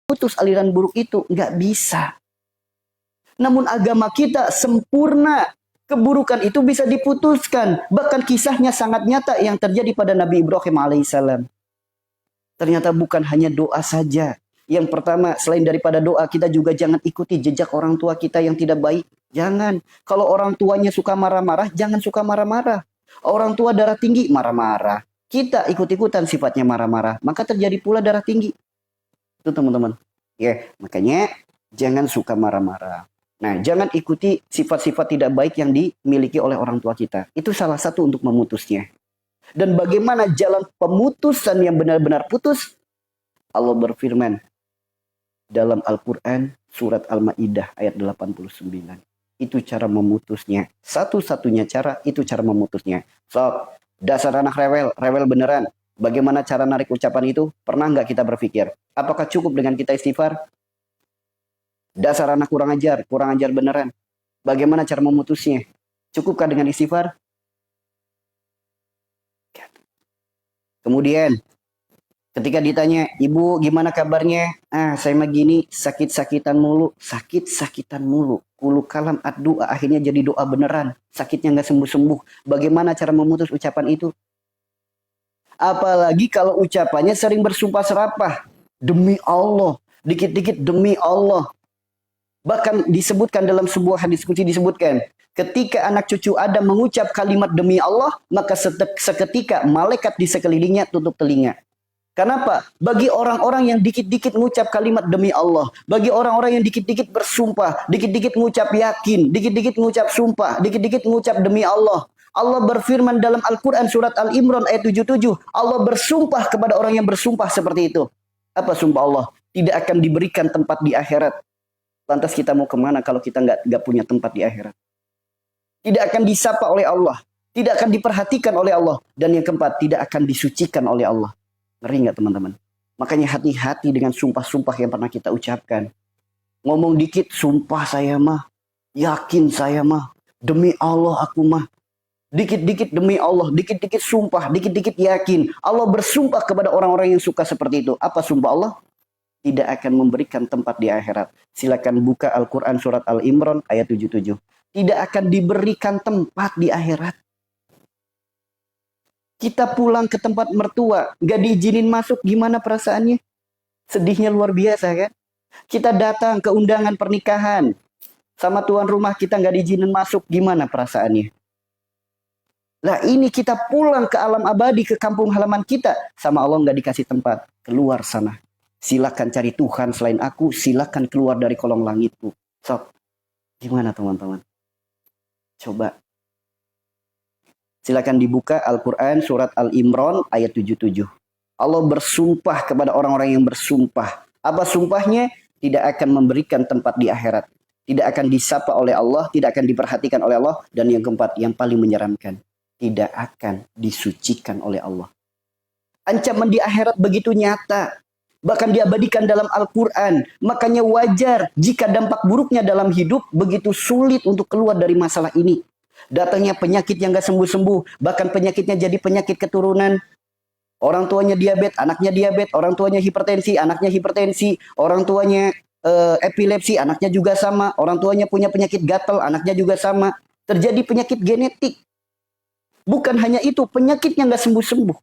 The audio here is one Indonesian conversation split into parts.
memutus aliran buruk itu. Nggak bisa. Namun agama kita sempurna. Keburukan itu bisa diputuskan. Bahkan kisahnya sangat nyata yang terjadi pada Nabi Ibrahim alaihissalam. Ternyata bukan hanya doa saja. Yang pertama, selain daripada doa, kita juga jangan ikuti jejak orang tua kita yang tidak baik. Jangan. Kalau orang tuanya suka marah-marah, jangan suka marah-marah. Orang tua darah tinggi, marah-marah. Kita ikut-ikutan sifatnya marah-marah. Maka terjadi pula darah tinggi. Itu teman-teman. Ya, makanya jangan suka marah-marah. Nah, jangan ikuti sifat-sifat tidak baik yang dimiliki oleh orang tua kita. Itu salah satu untuk memutusnya. Dan bagaimana jalan pemutusan yang benar-benar putus? Allah berfirman dalam Al-Quran surat Al-Ma'idah ayat 89. Itu cara memutusnya. Satu-satunya cara itu cara memutusnya. So, dasar anak rewel, rewel beneran. Bagaimana cara narik ucapan itu? Pernah nggak kita berpikir? Apakah cukup dengan kita istighfar? Dasar anak kurang ajar beneran. Bagaimana cara memutusnya? Cukupkah dengan istighfar? Kemudian, ketika ditanya, ibu gimana kabarnya? Saya mah gini, sakit-sakitan mulu. Sakit-sakitan mulu. Kulu kalam ad-du'a, akhirnya jadi doa beneran. Sakitnya nggak sembuh-sembuh. Bagaimana cara memutus ucapan itu? Apalagi kalau ucapannya sering bersumpah serapah. Demi Allah. Dikit-dikit demi Allah. Bahkan disebutkan dalam sebuah hadis qudsi disebutkan, ketika anak cucu Adam mengucap kalimat demi Allah, maka seketika malaikat di sekelilingnya tutup telinga. Kenapa? Bagi orang-orang yang dikit-dikit mengucap kalimat demi Allah, bagi orang-orang yang dikit-dikit bersumpah, dikit-dikit mengucap yakin, dikit-dikit mengucap sumpah, dikit-dikit mengucap demi Allah. Allah berfirman dalam Al-Quran surat Al-Imran ayat 77, Allah bersumpah kepada orang yang bersumpah seperti itu. Apa sumpah Allah? Tidak akan diberikan tempat di akhirat. Lantas kita mau kemana kalau kita nggak punya tempat di akhirat? Tidak akan disapa oleh Allah. Tidak akan diperhatikan oleh Allah. Dan yang keempat, tidak akan disucikan oleh Allah. Ngeri nggak teman-teman? Makanya hati-hati dengan sumpah-sumpah yang pernah kita ucapkan. Ngomong dikit, sumpah saya mah. Yakin saya mah. Demi Allah aku mah. Dikit-dikit demi Allah. Dikit-dikit sumpah. Dikit-dikit yakin. Allah bersumpah kepada orang-orang yang suka seperti itu. Apa sumpah Allah? Tidak akan memberikan tempat di akhirat. Silakan buka Al-Quran surat Al-Imran ayat 77. Tidak akan diberikan tempat di akhirat. Kita pulang ke tempat mertua, gak diizinin masuk, gimana perasaannya? Sedihnya luar biasa kan? Kita datang ke undangan pernikahan, sama tuan rumah kita gak diizinin masuk, gimana perasaannya? Lah ini kita pulang ke alam abadi, ke kampung halaman kita, sama Allah gak dikasih tempat, keluar sana. Silakan cari Tuhan selain aku. Silakan keluar dari kolong langitku. So, gimana teman-teman? Coba. Silakan dibuka Al-Quran surat Al-Imran ayat 77. Allah bersumpah kepada orang-orang yang bersumpah. Apa sumpahnya? Tidak akan memberikan tempat di akhirat. Tidak akan disapa oleh Allah. Tidak akan diperhatikan oleh Allah. Dan yang keempat, yang paling menyeramkan. Tidak akan disucikan oleh Allah. Ancaman di akhirat begitu nyata. Bahkan diabadikan dalam Al-Quran. Makanya wajar jika dampak buruknya dalam hidup begitu sulit untuk keluar dari masalah ini. Datangnya penyakit yang gak sembuh-sembuh. Bahkan penyakitnya jadi penyakit keturunan. Orang tuanya diabetes, anaknya diabetes. Orang tuanya hipertensi, anaknya hipertensi. Orang tuanya epilepsi, anaknya juga sama. Orang tuanya punya penyakit gatal, anaknya juga sama. Terjadi penyakit genetik. Bukan hanya itu, penyakitnya gak sembuh-sembuh.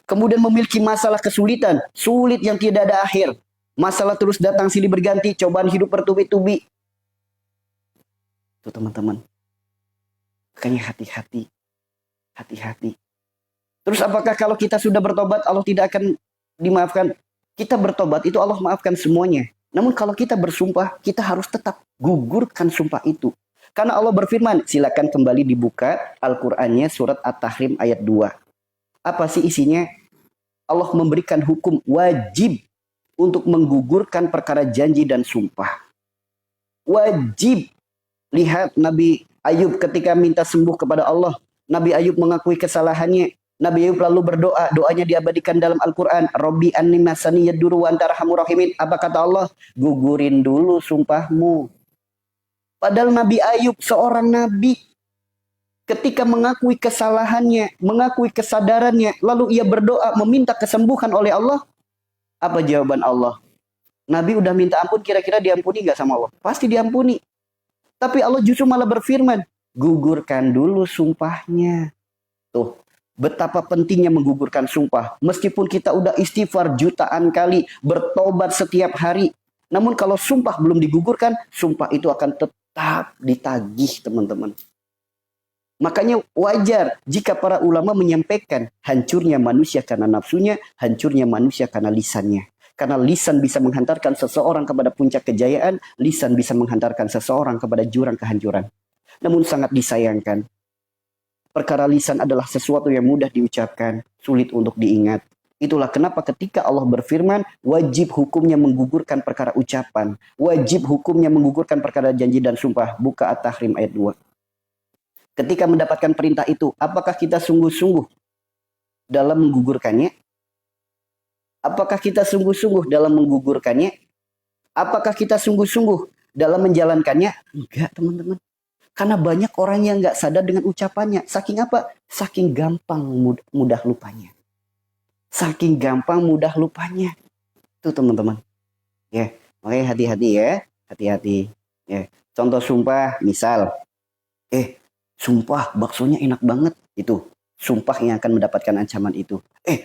Kemudian memiliki masalah kesulitan. Sulit yang tidak ada akhir. Masalah terus datang silih berganti. Cobaan hidup bertubi-tubi. Itu teman-teman. Makanya hati-hati. Hati-hati. Terus apakah kalau kita sudah bertobat Allah tidak akan dimaafkan? Kita bertobat itu Allah maafkan semuanya. Namun kalau kita bersumpah kita harus tetap gugurkan sumpah itu. Karena Allah berfirman. Silakan kembali dibuka Al-Qur'annya surat At-Tahrim ayat 2. Apa sih isinya? Allah memberikan hukum wajib untuk menggugurkan perkara janji dan sumpah. Wajib. Lihat Nabi Ayub ketika minta sembuh kepada Allah. Nabi Ayub mengakui kesalahannya. Nabi Ayub lalu berdoa. Doanya diabadikan dalam Al-Quran. Rabbi anni masani yaduru wa anta arhamur rahimin. Apa kata Allah? Gugurin dulu sumpahmu. Padahal Nabi Ayub seorang nabi. Ketika mengakui kesalahannya, mengakui kesadarannya, lalu ia berdoa meminta kesembuhan oleh Allah. Apa jawaban Allah? Nabi udah minta ampun, kira-kira diampuni nggak sama Allah? Pasti diampuni. Tapi Allah justru malah berfirman, gugurkan dulu sumpahnya. Tuh, betapa pentingnya menggugurkan sumpah. Meskipun kita udah istighfar jutaan kali, bertobat setiap hari. Namun kalau sumpah belum digugurkan, sumpah itu akan tetap ditagih, teman-teman. Makanya wajar jika para ulama menyampaikan hancurnya manusia karena nafsunya, hancurnya manusia karena lisannya. Karena lisan bisa menghantarkan seseorang kepada puncak kejayaan, lisan bisa menghantarkan seseorang kepada jurang kehancuran. Namun sangat disayangkan, perkara lisan adalah sesuatu yang mudah diucapkan, sulit untuk diingat. Itulah kenapa ketika Allah berfirman, wajib hukumnya menggugurkan perkara ucapan. Wajib hukumnya menggugurkan perkara janji dan sumpah. Buka At-Tahrim ayat 2. Ketika mendapatkan perintah itu, apakah kita sungguh-sungguh dalam menggugurkannya? Apakah kita sungguh-sungguh dalam menggugurkannya? Apakah kita sungguh-sungguh dalam menjalankannya? Enggak, teman-teman. Karena banyak orang yang nggak sadar dengan ucapannya. Saking apa? Saking gampang mudah lupanya. Saking gampang mudah lupanya. Itu teman-teman. Ya, makanya hati-hati ya. Hati-hati. Ya. Contoh sumpah, misal. Sumpah baksonya enak banget. Itu sumpah yang akan mendapatkan ancaman itu.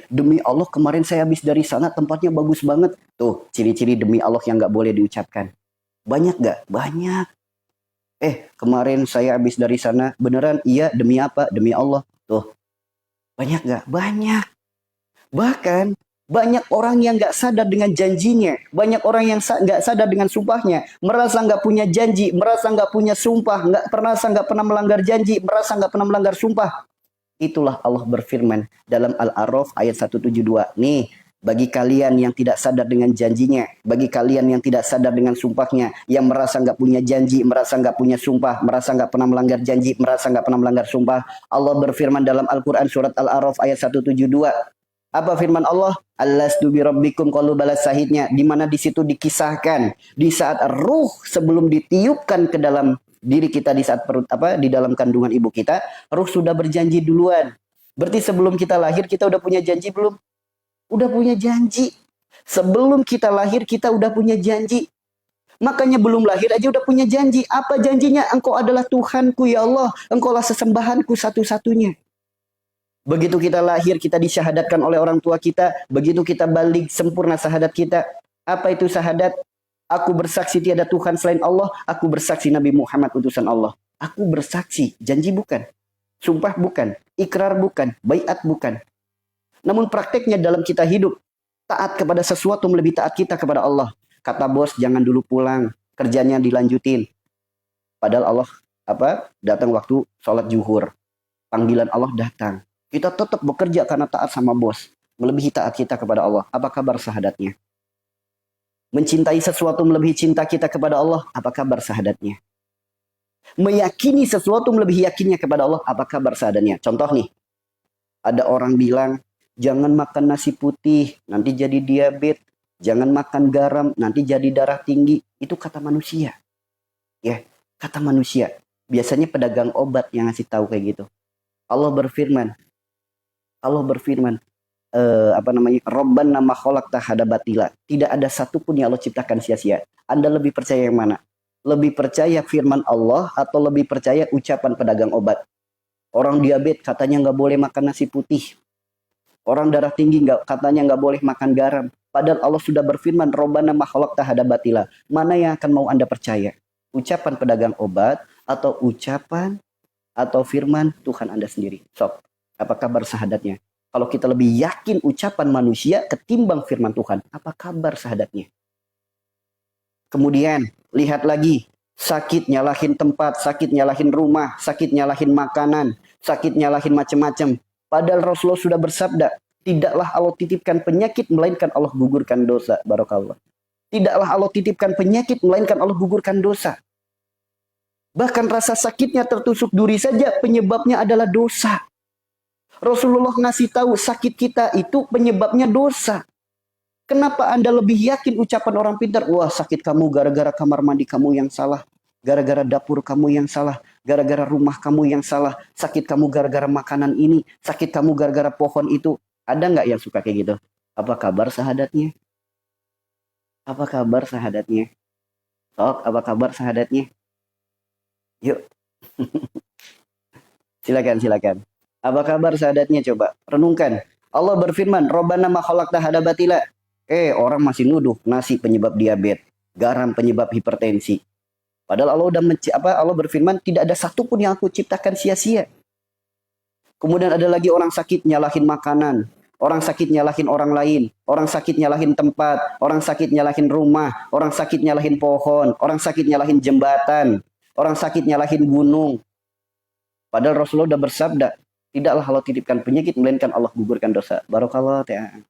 Demi Allah kemarin saya habis dari sana, tempatnya bagus banget. Tuh ciri-ciri demi Allah yang gak boleh diucapkan. Banyak gak? Banyak. Kemarin saya habis dari sana. Beneran? Iya. Demi apa? Demi Allah. Tuh. Banyak gak? Banyak. Bahkan banyak orang yang nggak sadar dengan janjinya. Banyak orang yang nggak sadar dengan sumpahnya. Merasa nggak punya janji. Merasa nggak punya sumpah. Nggak pernah melanggar janji. Merasa nggak pernah melanggar sumpah. Itulah Allah berfirman dalam Al-A'raf ayat 172. Nih, bagi kalian yang tidak sadar dengan janjinya. Bagi kalian yang tidak sadar dengan sumpahnya. Yang merasa nggak punya janji. Merasa nggak punya sumpah. Merasa nggak pernah melanggar janji. Merasa nggak pernah melanggar sumpah. Allah berfirman dalam Al-Quran surat Al-A'raf ayat 172. Apa firman Allah? Alastu bi rabbikum, qalu bala, sahidnya, di mana di situ dikisahkan di saat ruh sebelum ditiupkan ke dalam diri kita di saat perut di dalam kandungan ibu kita, ruh sudah berjanji duluan. Berarti sebelum kita lahir kita udah punya janji belum? Udah punya janji. Sebelum kita lahir kita udah punya janji. Makanya belum lahir aja udah punya janji. Apa janjinya? Engkau adalah Tuhanku ya Allah. Engkau lah sesembahanku satu-satunya. Begitu kita lahir, kita disyahadatkan oleh orang tua kita. Begitu kita balik, sempurna syahadat kita. Apa itu syahadat? Aku bersaksi tiada Tuhan selain Allah. Aku bersaksi Nabi Muhammad utusan Allah. Aku bersaksi. Janji bukan. Sumpah bukan. Ikrar bukan. Baiat bukan. Namun prakteknya dalam kita hidup, taat kepada sesuatu melebihi taat kita kepada Allah. Kata bos, jangan dulu pulang. Kerjanya dilanjutin. Padahal Allah datang waktu sholat zuhur. Panggilan Allah datang. Kita tetap bekerja karena taat sama bos. Melebihi taat kita kepada Allah. Apa kabar syahadatnya? Mencintai sesuatu melebihi cinta kita kepada Allah. Apa kabar syahadatnya? Meyakini sesuatu melebihi yakinnya kepada Allah. Apa kabar syahadatnya? Contoh nih. Ada orang bilang, jangan makan nasi putih. Nanti jadi diabetes. Jangan makan garam. Nanti jadi darah tinggi. Itu kata manusia. Ya, kata manusia. Biasanya pedagang obat yang ngasih tahu kayak gitu. Allah berfirman, Rabbana ma khalaqta hadza batila. Tidak ada satupun yang Allah ciptakan sia-sia. Anda lebih percaya yang mana? Lebih percaya firman Allah atau lebih percaya ucapan pedagang obat? Orang diabetes katanya nggak boleh makan nasi putih. Orang darah tinggi katanya nggak boleh makan garam. Padahal Allah sudah berfirman, Rabbana ma khalaqta hadza batila. Mana yang akan mau Anda percaya? Ucapan pedagang obat atau ucapan atau firman Tuhan Anda sendiri? Sok. Apa kabar syahadatnya? Kalau kita lebih yakin ucapan manusia ketimbang firman Tuhan, apa kabar syahadatnya? Kemudian, lihat lagi. Sakit nyalahin tempat, sakit nyalahin rumah, sakit nyalahin makanan, sakit nyalahin macam-macam. Padahal Rasulullah sudah bersabda, tidaklah Allah titipkan penyakit, melainkan Allah gugurkan dosa. Barakallah. Tidaklah Allah titipkan penyakit, melainkan Allah gugurkan dosa. Bahkan rasa sakitnya tertusuk duri saja, penyebabnya adalah dosa. Rasulullah ngasih tahu sakit kita itu penyebabnya dosa. Kenapa Anda lebih yakin ucapan orang pintar? Wah, sakit kamu gara-gara kamar mandi kamu yang salah. Gara-gara dapur kamu yang salah. Gara-gara rumah kamu yang salah. Sakit kamu gara-gara makanan ini. Sakit kamu gara-gara pohon itu. Ada nggak yang suka kayak gitu? Apa kabar syahadatnya? Apa kabar sahadatnya? Sok, apa kabar sahadatnya? Yuk, silakan. Apa kabar sahadatnya coba? Renungkan. Allah berfirman, Rabbana ma khalaqta hada batila. Orang masih nuduh nasi penyebab diabetes, garam penyebab hipertensi. Padahal Allah Allah berfirman, tidak ada satupun yang aku ciptakan sia-sia. Kemudian ada lagi orang sakit nyalahin makanan, orang sakit nyalahin orang lain, orang sakit nyalahin tempat, orang sakit nyalahin rumah, orang sakit nyalahin pohon, orang sakit nyalahin jembatan, orang sakit nyalahin gunung. Padahal Rasulullah sudah bersabda, tidaklah Allah titipkan penyakit, melainkan Allah gugurkan dosa. Barakallah ta'ala.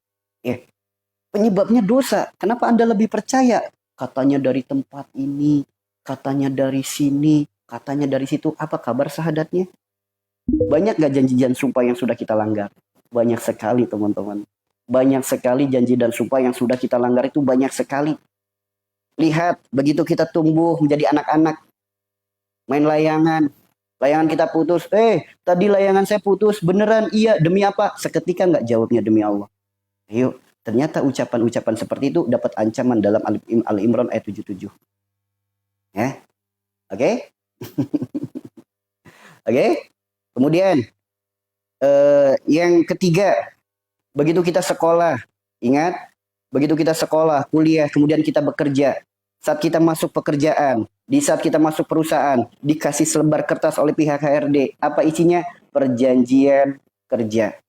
Penyebabnya dosa. Kenapa Anda lebih percaya? Katanya dari tempat ini, katanya dari sini, katanya dari situ. Apa kabar sahadatnya? Banyak gak janji dan sumpah yang sudah kita langgar? Banyak sekali teman-teman. Banyak sekali janji dan sumpah yang sudah kita langgar itu banyak sekali. Lihat, begitu kita tumbuh menjadi anak-anak, main layangan. Layangan kita putus. Tadi layangan saya putus. Beneran? Iya. Demi apa? Seketika nggak jawabnya demi Allah. Ayo. Ternyata ucapan-ucapan seperti itu dapat ancaman dalam Al-Imran ayat 77. Ya. Oke? Oke? Kemudian yang ketiga, begitu kita sekolah, ingat, begitu kita sekolah, kuliah, kemudian kita bekerja, saat kita masuk pekerjaan, di saat kita masuk perusahaan, dikasih selembar kertas oleh pihak HRD, apa isinya? Perjanjian kerja.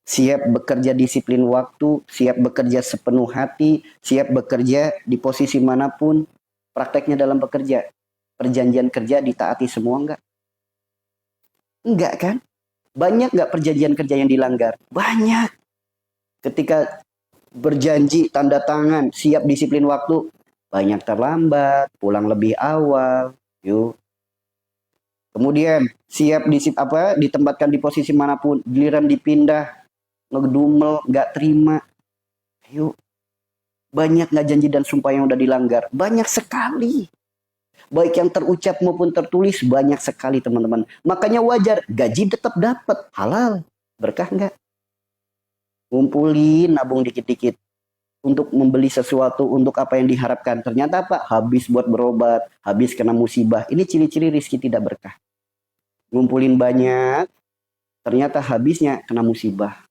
Siap bekerja disiplin waktu, siap bekerja sepenuh hati, siap bekerja di posisi manapun. Prakteknya dalam bekerja, perjanjian kerja ditaati semua enggak? Enggak kan? Banyak nggak perjanjian kerja yang dilanggar? Banyak. Ketika berjanji, tanda tangan, siap disiplin waktu, banyak terlambat, pulang lebih awal. Yuk. Kemudian siap ditempatkan di posisi manapun, giliran dipindah, ngedumel, nggak terima. Yuk. Banyak nggak janji dan sumpah yang udah dilanggar? Banyak sekali. Baik yang terucap maupun tertulis banyak sekali teman-teman. Makanya wajar gaji tetap dapat, halal, berkah nggak? Ngumpulin, nabung dikit-dikit untuk membeli sesuatu untuk apa yang diharapkan. Ternyata apa? Habis buat berobat, habis kena musibah. Ini ciri-ciri rizki tidak berkah. Ngumpulin banyak, ternyata habisnya kena musibah.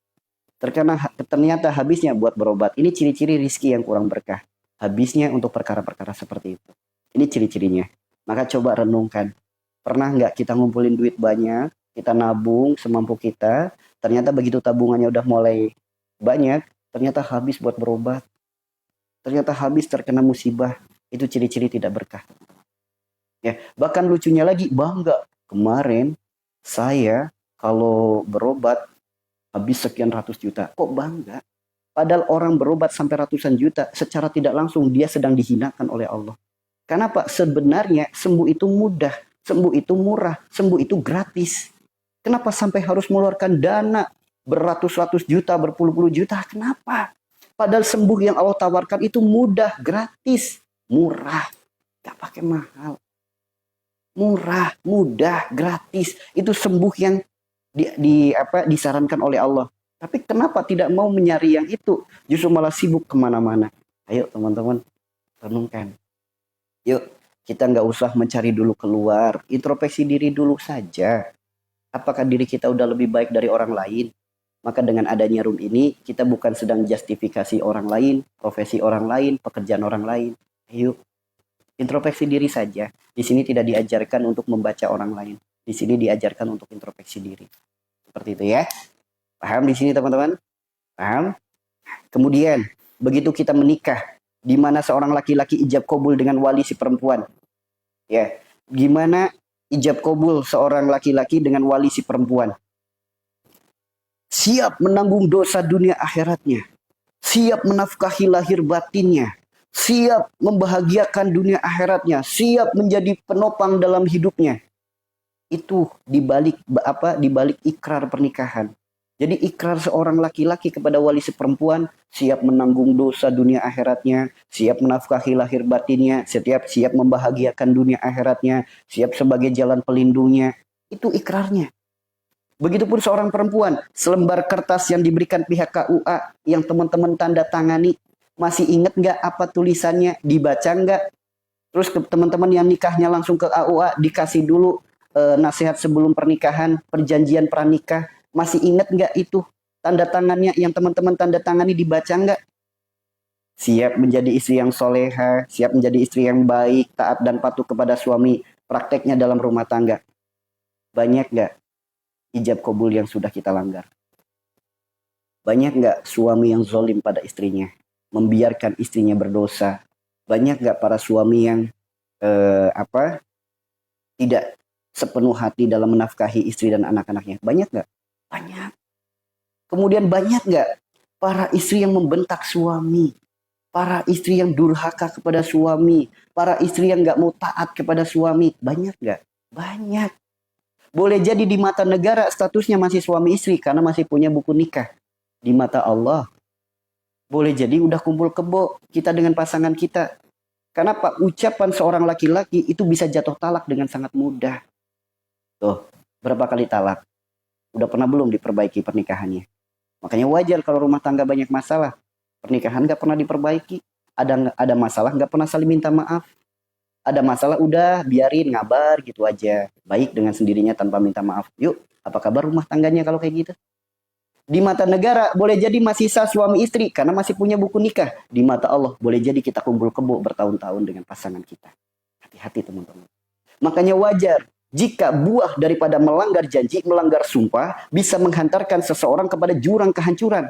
Ternyata habisnya buat berobat. Ini ciri-ciri rizki yang kurang berkah. Habisnya untuk perkara-perkara seperti itu. Ini ciri-cirinya. Maka coba renungkan. Pernah nggak kita ngumpulin duit banyak, kita nabung semampu kita, ternyata begitu tabungannya udah mulai banyak, ternyata habis buat berobat. Ternyata habis terkena musibah. Itu ciri-ciri tidak berkah. Ya, bahkan lucunya lagi, bangga. Kemarin saya kalau berobat habis sekian ratus juta. Kok bangga? Padahal orang berobat sampai ratusan juta, secara tidak langsung dia sedang dihinakan oleh Allah. Kenapa? Sebenarnya sembuh itu mudah, sembuh itu murah, sembuh itu gratis. Kenapa sampai harus mengeluarkan dana beratus-ratus juta, berpuluh-puluh juta? Kenapa? Padahal sembuh yang Allah tawarkan itu mudah, gratis, murah, gak pakai mahal. Murah, mudah, gratis. Itu sembuh yang disarankan oleh Allah. Tapi kenapa tidak mau menyari yang itu? Justru malah sibuk kemana-mana. Ayo teman-teman, renungkan. Yuk, kita nggak usah mencari dulu keluar. Introspeksi diri dulu saja. Apakah diri kita udah lebih baik dari orang lain? Maka dengan adanya room ini, kita bukan sedang justifikasi orang lain, profesi orang lain, pekerjaan orang lain. Ayo, introspeksi diri saja. Di sini tidak diajarkan untuk membaca orang lain. Di sini diajarkan untuk introspeksi diri. Seperti itu ya. Paham di sini teman-teman? Paham? Kemudian, begitu kita menikah, di mana seorang laki-laki ijab kabul dengan wali si perempuan. Ya, gimana ijab kabul seorang laki-laki dengan wali si perempuan? Siap menanggung dosa dunia akhiratnya. Siap menafkahi lahir batinnya. Siap membahagiakan dunia akhiratnya. Siap menjadi penopang dalam hidupnya. Itu dibalik ikrar pernikahan. Jadi ikrar seorang laki-laki kepada wali si perempuan, siap menanggung dosa dunia akhiratnya, siap menafkahi lahir batinnya, siap membahagiakan dunia akhiratnya, siap sebagai jalan pelindungnya. Itu ikrarnya. Begitupun seorang perempuan, selembar kertas yang diberikan pihak KUA yang teman-teman tanda tangani, Masih inget nggak apa tulisannya? Dibaca nggak? Terus ke teman-teman yang nikahnya langsung ke AUA, dikasih dulu nasihat sebelum pernikahan, perjanjian pranikah. Masih inget nggak itu? Tanda tangannya yang teman-teman tanda tangani dibaca nggak? Siap menjadi istri yang soleha, siap menjadi istri yang baik, taat dan patuh kepada suami. Prakteknya dalam rumah tangga. Banyak nggak ijab kabul yang sudah kita langgar? Banyak nggak suami yang zolim pada istrinya? Membiarkan istrinya berdosa? Banyak nggak para suami yang tidak sepenuh hati dalam menafkahi istri dan anak-anaknya? Banyak nggak? Banyak. Kemudian banyak nggak para istri yang membentak suami? Para istri yang durhaka kepada suami, para istri yang nggak mau taat kepada suami, banyak nggak? Banyak. Boleh jadi di mata negara statusnya masih suami istri karena masih punya buku nikah. Di mata Allah, boleh jadi udah kumpul kebo kita dengan pasangan kita. Karena Pak, ucapan seorang laki-laki itu bisa jatuh talak dengan sangat mudah. Tuh, berapa kali talak? Udah pernah belum diperbaiki pernikahannya? Makanya wajar kalau rumah tangga banyak masalah. Pernikahan nggak pernah diperbaiki. Ada masalah nggak pernah saling minta maaf. Ada masalah udah biarin ngabar gitu aja. Baik dengan sendirinya tanpa minta maaf. Yuk, apa kabar rumah tangganya kalau kayak gitu? Di mata negara boleh jadi masih sah suami istri karena masih punya buku nikah. Di mata Allah boleh jadi kita kumpul kebo bertahun-tahun dengan pasangan kita. Hati-hati teman-teman. Makanya wajar jika buah daripada melanggar janji, melanggar sumpah bisa menghantarkan seseorang kepada jurang kehancuran.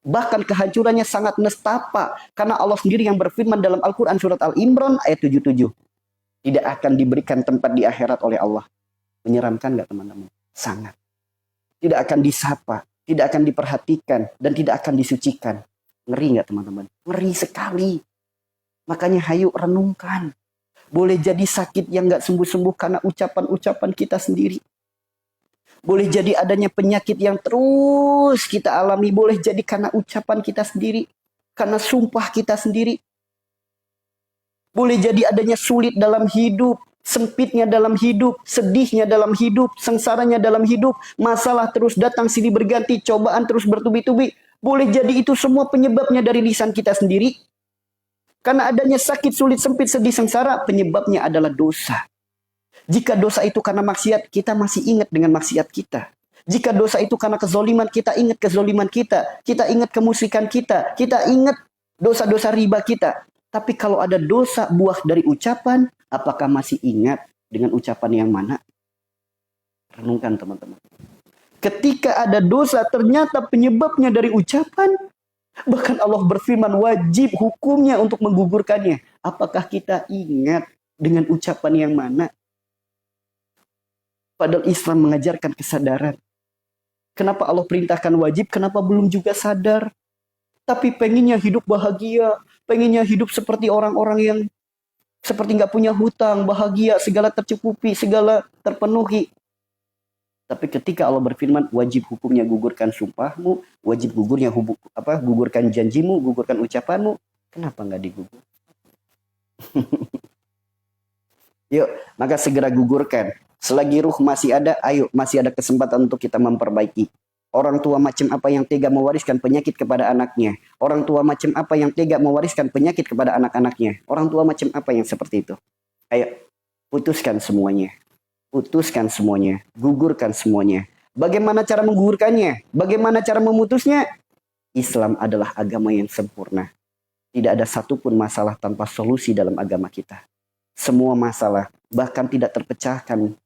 Bahkan kehancurannya sangat nestapa. Karena Allah sendiri yang berfirman dalam Al-Quran surat Al-Imran ayat 77. Tidak akan diberikan tempat di akhirat oleh Allah. Menyeramkan nggak teman-teman? Sangat. Tidak akan disapa, tidak akan diperhatikan, dan tidak akan disucikan. Ngeri nggak teman-teman? Ngeri sekali. Makanya hayu renungkan. Boleh jadi sakit yang nggak sembuh-sembuh karena ucapan-ucapan kita sendiri. Boleh jadi adanya penyakit yang terus kita alami. Boleh jadi karena ucapan kita sendiri. Karena sumpah kita sendiri. Boleh jadi adanya sulit dalam hidup. Sempitnya dalam hidup. Sedihnya dalam hidup. Sengsaranya dalam hidup. Masalah terus datang silih berganti. Cobaan terus bertubi-tubi. Boleh jadi itu semua penyebabnya dari lisan kita sendiri. Karena adanya sakit, sulit, sempit, sedih, sengsara. Penyebabnya adalah dosa. Jika dosa itu karena maksiat, kita masih ingat dengan maksiat kita. Jika dosa itu karena kezoliman, kita ingat kezoliman kita. Kita ingat kemusyrikan kita. Kita ingat dosa-dosa riba kita. Tapi kalau ada dosa buah dari ucapan, apakah masih ingat dengan ucapan yang mana? Renungkan teman-teman. Ketika ada dosa, ternyata penyebabnya dari ucapan. Bahkan Allah berfirman wajib hukumnya untuk menggugurkannya. Apakah kita ingat dengan ucapan yang mana? Padahal Islam mengajarkan kesadaran. Kenapa Allah perintahkan wajib? Kenapa belum juga sadar? Tapi pengennya hidup bahagia. Pengennya hidup seperti orang-orang yang seperti nggak punya hutang, bahagia, segala tercukupi, segala terpenuhi. Tapi ketika Allah berfirman, wajib hukumnya gugurkan sumpahmu, wajib gugurkan janjimu, gugurkan ucapanmu, kenapa nggak digugur? Yuk, maka segera gugurkan. Selagi ruh masih ada, ayo, masih ada kesempatan untuk kita memperbaiki. Orang tua macam apa yang tega mewariskan penyakit kepada anaknya? Orang tua macam apa yang tega mewariskan penyakit kepada anak-anaknya? Orang tua macam apa yang seperti itu? Ayo, putuskan semuanya. Putuskan semuanya. Gugurkan semuanya. Bagaimana cara menggugurkannya? Bagaimana cara memutusnya? Islam adalah agama yang sempurna. Tidak ada satupun masalah tanpa solusi dalam agama kita. Semua masalah, bahkan tidak terpecahkan.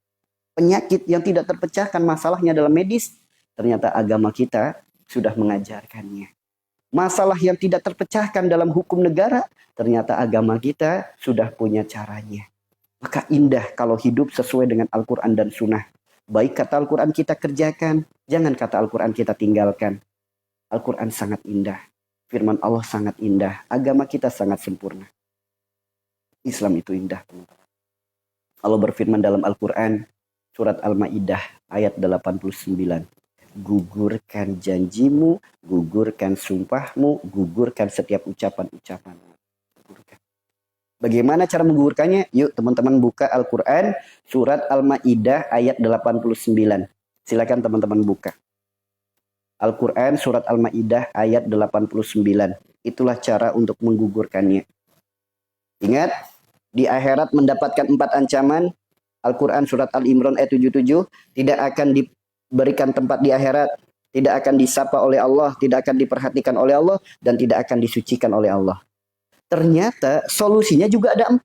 Penyakit yang tidak terpecahkan masalahnya dalam medis, ternyata agama kita sudah mengajarkannya. Masalah yang tidak terpecahkan dalam hukum negara, ternyata agama kita sudah punya caranya. Maka indah kalau hidup sesuai dengan Al-Quran dan Sunnah. Baik kata Al-Quran kita kerjakan, jangan kata Al-Quran kita tinggalkan. Al-Quran sangat indah. Firman Allah sangat indah. Agama kita sangat sempurna. Islam itu indah, teman-teman. Allah berfirman dalam Al-Quran, surat Al-Ma'idah, ayat 89. Gugurkan janjimu, gugurkan sumpahmu, gugurkan setiap ucapan-ucapanmu. Gugurkan. Bagaimana cara menggugurkannya? Yuk teman-teman buka Al-Quran, surat Al-Ma'idah, ayat 89. Silakan teman-teman buka. Al-Quran surat Al-Ma'idah ayat 89. Itulah cara untuk menggugurkannya. Ingat, di akhirat mendapatkan 4 ancaman. Al-Quran surat Al-Imran ayat 77. Tidak akan diberikan tempat di akhirat. Tidak akan disapa oleh Allah. Tidak akan diperhatikan oleh Allah. Dan tidak akan disucikan oleh Allah. Ternyata solusinya juga ada 4.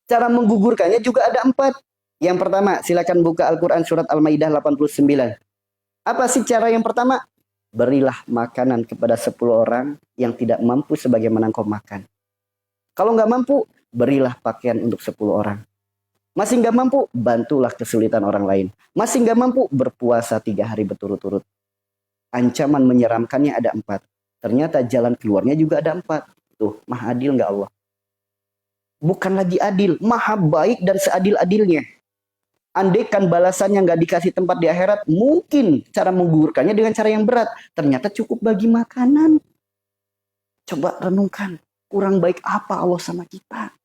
Cara menggugurkannya juga ada 4. Yang pertama, silakan buka Al-Quran surat Al-Ma'idah 89. Apa sih cara yang pertama? Berilah makanan kepada 10 orang yang tidak mampu sebagaimana engkau makan. Kalau nggak mampu, berilah pakaian untuk 10 orang. Masih nggak mampu, bantulah kesulitan orang lain. Masih nggak mampu, berpuasa 3 hari berturut-turut. Ancaman menyeramkannya ada 4. Ternyata jalan keluarnya juga ada 4. Tuh, maha adil nggak Allah? Bukan lagi adil, maha baik dan seadil-adilnya. Andaikan balasannya nggak dikasih tempat di akhirat, mungkin cara menggugurkannya dengan cara yang berat. Ternyata cukup bagi makanan. Coba renungkan, kurang baik apa Allah sama kita?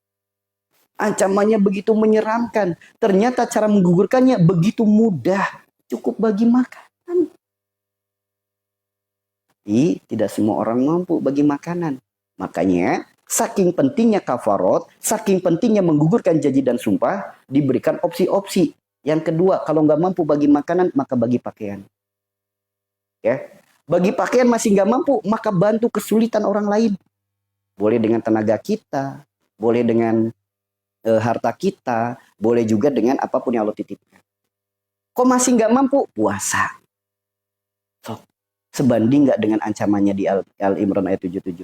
Ancamannya begitu menyeramkan. Ternyata cara menggugurkannya begitu mudah. Cukup bagi makanan. Tidak semua orang mampu bagi makanan. Makanya, saking pentingnya kafarot, saking pentingnya menggugurkan janji dan sumpah, diberikan opsi-opsi. Yang kedua, kalau nggak mampu bagi makanan, maka bagi pakaian. Ya, bagi pakaian masih nggak mampu, maka bantu kesulitan orang lain. Boleh dengan tenaga kita, boleh dengan harta kita, boleh juga dengan apapun yang Allah titipkan. Kok masih nggak mampu? Puasa. So, sebanding nggak dengan ancamannya di Al-Imran ayat 77?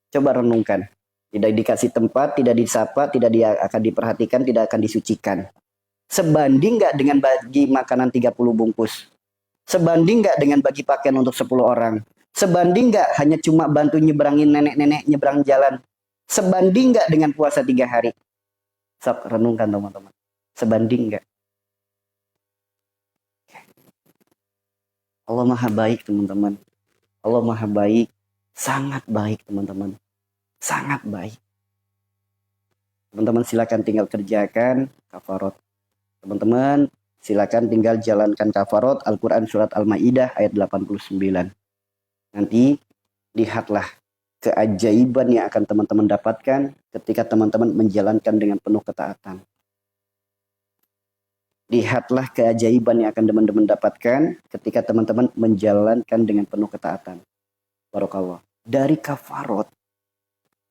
Coba renungkan. Tidak dikasih tempat, tidak disapa, tidak akan diperhatikan, tidak akan disucikan. Sebanding nggak dengan bagi makanan 30 bungkus? Sebanding nggak dengan bagi pakaian untuk 10 orang? Sebanding nggak hanya cuma bantu nyebrangin nenek-nenek nyebrang jalan? Sebanding nggak dengan puasa 3 hari? Sok renungkan teman-teman. Sebanding nggak? Allah maha baik teman-teman. Allah maha baik. Sangat baik teman-teman. Sangat baik. Teman-teman silakan tinggal kerjakan kafarot. Teman-teman silakan tinggal jalankan kafarot Al-Quran surat Al-Ma'idah ayat 89. Nanti lihatlah keajaiban yang akan teman-teman dapatkan ketika teman-teman menjalankan dengan penuh ketaatan. Lihatlah keajaiban yang akan teman-teman dapatkan ketika teman-teman menjalankan dengan penuh ketaatan. Barakallah. Dari kafarot,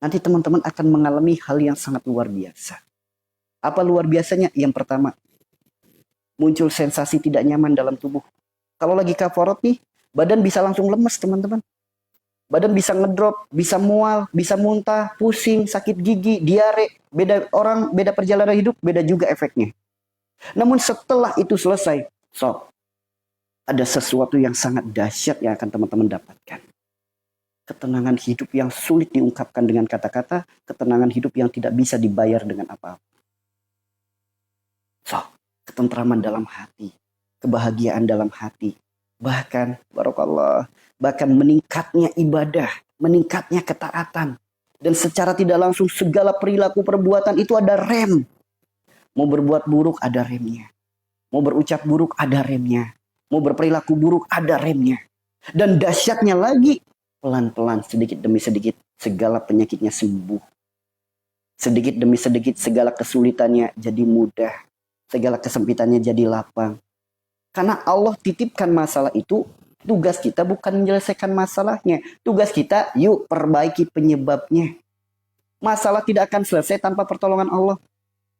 nanti teman-teman akan mengalami hal yang sangat luar biasa. Apa luar biasanya? Yang pertama, muncul sensasi tidak nyaman dalam tubuh. Kalau lagi kafarot nih, badan bisa langsung lemes teman-teman. Badan bisa ngedrop, bisa mual, bisa muntah, pusing, sakit gigi, diare. Beda orang, beda perjalanan hidup, beda juga efeknya. Namun setelah itu selesai, ada sesuatu yang sangat dahsyat yang akan teman-teman dapatkan. Ketenangan hidup yang sulit diungkapkan dengan kata-kata, ketenangan hidup yang tidak bisa dibayar dengan apa-apa. Ketentraman dalam hati, kebahagiaan dalam hati, bahkan barakallah, bahkan meningkatnya ibadah, meningkatnya ketaatan, dan secara tidak langsung segala perilaku perbuatan itu ada rem. Mau berbuat buruk ada remnya, mau berucap buruk ada remnya, mau berperilaku buruk ada remnya, dan dahsyatnya lagi, pelan-pelan, sedikit demi sedikit, segala penyakitnya sembuh. Sedikit demi sedikit, segala kesulitannya jadi mudah. Segala kesempitannya jadi lapang. Karena Allah titipkan masalah itu, tugas kita bukan menyelesaikan masalahnya. Tugas kita, yuk perbaiki penyebabnya. Masalah tidak akan selesai tanpa pertolongan Allah.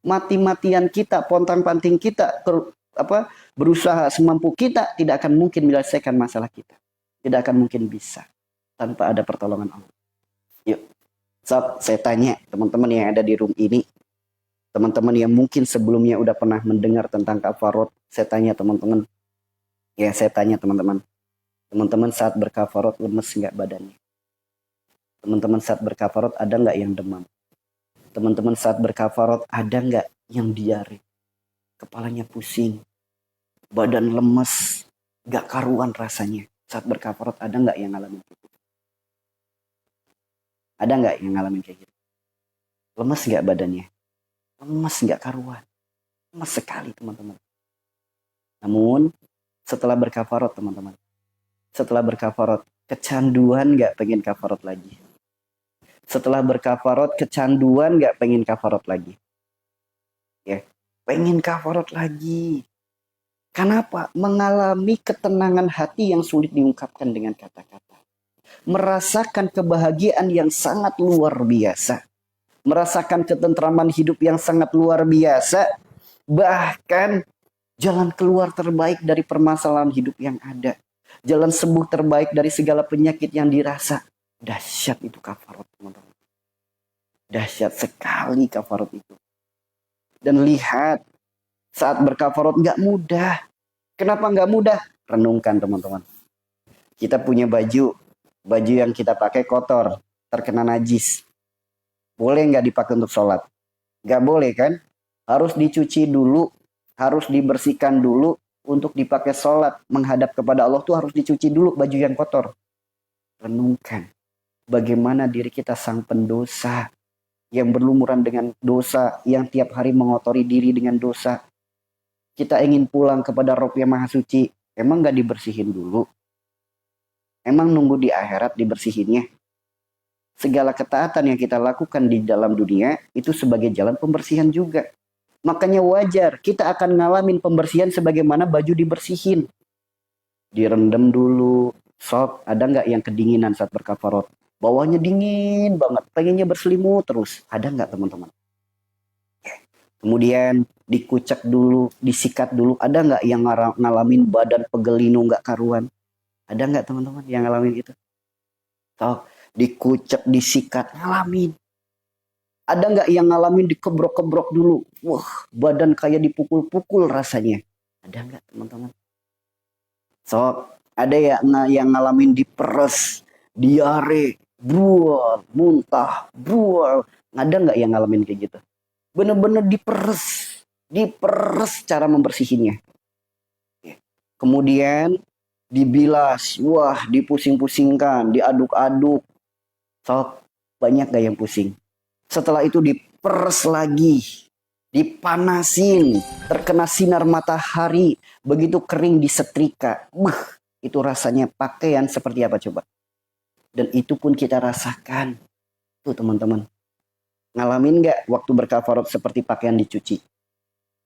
Mati-matian kita, pontang-panting kita, berusaha semampu kita, tidak akan mungkin menyelesaikan masalah kita. Tidak akan mungkin bisa tanpa ada pertolongan Allah. Yuk, saya tanya teman-teman yang ada di room ini, teman-teman yang mungkin sebelumnya udah pernah mendengar tentang kafarot, saya tanya teman-teman, teman-teman saat berkafarot lemes nggak badannya? Teman-teman saat berkafarot ada nggak yang demam? Teman-teman saat berkafarot ada nggak yang diare? Kepalanya pusing, badan lemes, nggak karuan rasanya. Saat berkafarot ada nggak yang ngalamin kayak gitu? Ada nggak yang ngalamin kayak gitu? Lemes nggak badannya? Lemes nggak karuan? Lemes sekali teman-teman. Namun setelah berkafarot teman-teman, setelah berkafarat? Kecanduan nggak pengen kafarat lagi? Setelah berkafarat, kecanduan nggak pengen kafarat lagi? Ya, pengen kafarat lagi. Kenapa? Mengalami ketenangan hati yang sulit diungkapkan dengan kata-kata. Merasakan kebahagiaan yang sangat luar biasa. Merasakan ketentraman hidup yang sangat luar biasa. Bahkan jalan keluar terbaik dari permasalahan hidup yang ada. Jalan sembuh terbaik dari segala penyakit yang dirasa. Dahsyat itu kafarat, teman-teman. Dahsyat sekali kafarat itu. Dan lihat, saat berkafarat nggak mudah. Kenapa nggak mudah? Renungkan, teman-teman. Kita punya baju yang kita pakai kotor, terkena najis. Boleh nggak dipakai untuk sholat? Nggak boleh kan? Harus dicuci dulu, harus dibersihkan dulu untuk dipakai sholat. Menghadap kepada Allah tuh harus dicuci dulu baju yang kotor. Renungkan, bagaimana diri kita sang pendosa, yang berlumuran dengan dosa, yang tiap hari mengotori diri dengan dosa. Kita ingin pulang kepada Rabb yang Maha Suci, emang nggak dibersihin dulu? Emang nunggu di akhirat dibersihinnya? Segala ketaatan yang kita lakukan di dalam dunia itu sebagai jalan pembersihan juga. Makanya wajar kita akan ngalamin pembersihan sebagaimana baju dibersihin. Direndam dulu. Sok, ada nggak yang kedinginan saat berkafarat? Bawahnya dingin banget, pengennya berselimut terus. Ada nggak, teman-teman? Kemudian dikucek dulu, disikat dulu. Ada nggak yang ngalamin badan pegelinu nggak karuan? Ada nggak, teman-teman, yang ngalamin gitu? Sok, dikucek, disikat, ngalamin. Ada nggak yang ngalamin dikebrok-kebrok dulu? Wah, badan kayak dipukul-pukul rasanya. Ada nggak, teman-teman? Sok, ada ya yang ngalamin diperes, diare, bual, muntah, bual. Ada nggak yang ngalamin kayak gitu? Bener-bener diperes cara membersihinnya. Kemudian dibilas, wah, dipusing-pusingkan, diaduk-aduk. Sok, banyak gak yang pusing? Setelah itu diperes lagi, dipanasin, terkena sinar matahari, begitu kering disetrika. Itu rasanya pakaian seperti apa coba? Dan itu pun kita rasakan. Tuh, teman-teman. Ngalamin gak waktu berkafarat seperti pakaian dicuci?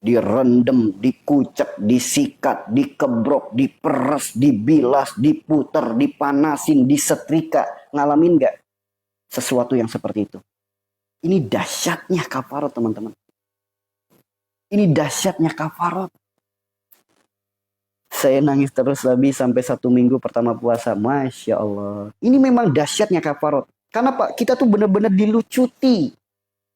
Direndam, dikucek, disikat, dikebrok, diperes, dibilas, diputer, dipanasin, disetrika. Ngalamin gak sesuatu yang seperti itu? Ini dahsyatnya kafarat, teman-teman. Ini dahsyatnya kafarat. Saya nangis terus lebih sampai 1 minggu pertama puasa. Masya Allah. Ini memang dahsyatnya kafarat. Karena Pak, kita tuh benar-benar dilucuti.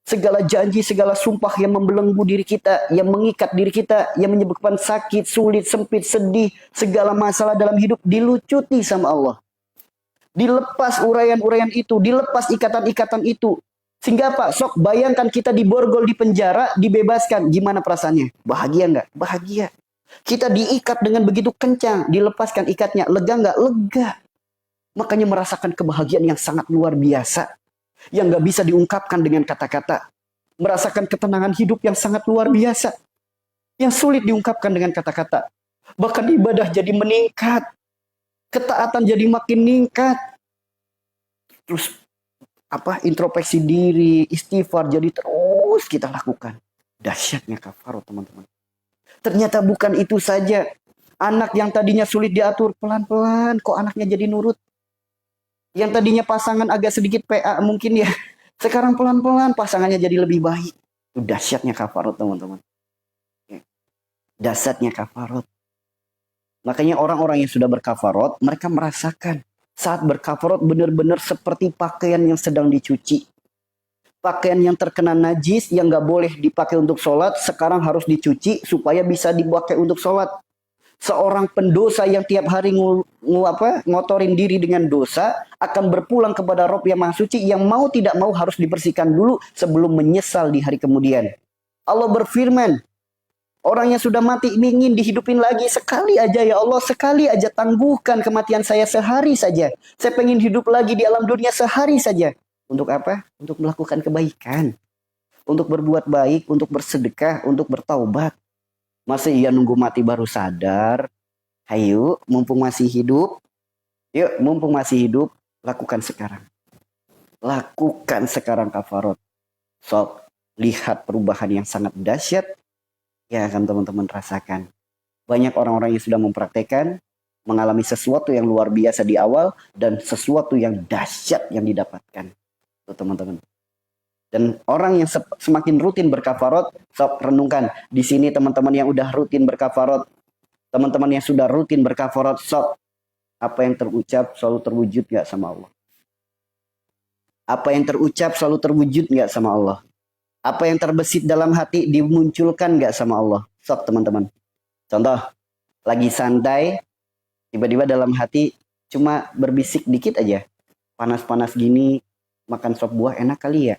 Segala janji, segala sumpah yang membelenggu diri kita, yang mengikat diri kita, yang menyebabkan sakit, sulit, sempit, sedih, segala masalah dalam hidup dilucuti sama Allah. Dilepas uraian-uraian itu, dilepas ikatan-ikatan itu. Sehingga apa? Sok bayangkan kita diborgol di penjara, dibebaskan. Gimana perasaannya? Bahagia nggak? Bahagia. Kita diikat dengan begitu kencang, dilepaskan ikatnya. Lega nggak? Lega. Makanya merasakan kebahagiaan yang sangat luar biasa. Yang nggak bisa diungkapkan dengan kata-kata. Merasakan ketenangan hidup yang sangat luar biasa. Yang sulit diungkapkan dengan kata-kata. Bahkan ibadah jadi meningkat. Ketaatan jadi makin meningkat. Terus introspeksi diri, istighfar jadi terus kita lakukan. Dahsyatnya kafarat, teman-teman. Ternyata bukan itu saja. Anak yang tadinya sulit diatur, pelan-pelan kok anaknya jadi nurut. Yang tadinya pasangan agak sedikit PA mungkin ya. Sekarang pelan-pelan pasangannya jadi lebih baik. Itu dahsyatnya kafarat, teman-teman. Dahsyatnya kafarat. Makanya orang-orang yang sudah berkafarat, mereka merasakan saat berkafarat benar-benar seperti pakaian yang sedang dicuci. Pakaian yang terkena najis, yang gak boleh dipakai untuk sholat, sekarang harus dicuci supaya bisa dipakai untuk sholat. Seorang pendosa yang tiap hari ngotorin diri dengan dosa, akan berpulang kepada Rabb yang Maha Suci, yang mau tidak mau harus dibersihkan dulu sebelum menyesal di hari kemudian. Allah berfirman, orang yang sudah mati ingin dihidupin lagi. Sekali aja ya Allah, sekali aja tangguhkan kematian saya sehari saja. Saya pengen hidup lagi di alam dunia sehari saja. Untuk apa? Untuk melakukan kebaikan. Untuk berbuat baik, untuk bersedekah, untuk bertaubat. Masa iya nunggu mati baru sadar? Hayu, mumpung masih hidup. Yuk, mumpung masih hidup, lakukan sekarang. Lakukan sekarang kafarot. So, lihat perubahan yang sangat dahsyat yang akan teman-teman rasakan. Banyak orang-orang yang sudah mempraktekkan, mengalami sesuatu yang luar biasa di awal, dan sesuatu yang dahsyat yang didapatkan. Tuh teman-teman. Dan orang yang semakin rutin berkafarot, sok renungkan. Di sini teman-teman yang udah rutin berkafarot, teman-teman yang sudah rutin berkafarot, sok apa yang terucap selalu terwujud gak sama Allah? Apa yang terucap selalu terwujud gak sama Allah? Apa yang terbesit dalam hati dimunculkan gak sama Allah? Sok teman-teman. Contoh, lagi santai, tiba-tiba dalam hati cuma berbisik dikit aja. Panas-panas gini, makan sop buah enak kali ya.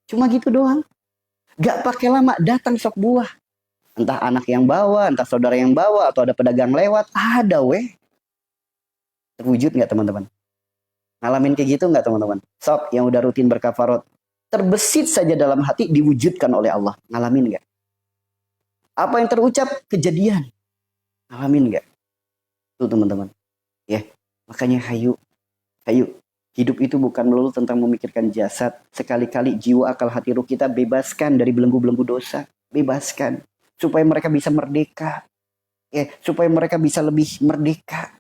Cuma gitu doang. Gak pakai lama, datang sop buah. Entah anak yang bawa, entah saudara yang bawa, atau ada pedagang lewat. Ada weh. Terwujud gak teman-teman? Ngalamin kayak gitu nggak teman-teman? Sok yang udah rutin berkafarot, terbesit saja dalam hati diwujudkan oleh Allah. Ngalamin nggak? Apa yang terucap kejadian? Ngalamin nggak? Tuh teman-teman. Ya, makanya hayu. Hidup itu bukan melulu tentang memikirkan jasad. Sekali-kali jiwa, akal, hati, ruh kita bebaskan dari belenggu-belenggu dosa. Bebaskan. Supaya mereka bisa merdeka. Ya, supaya mereka bisa lebih merdeka.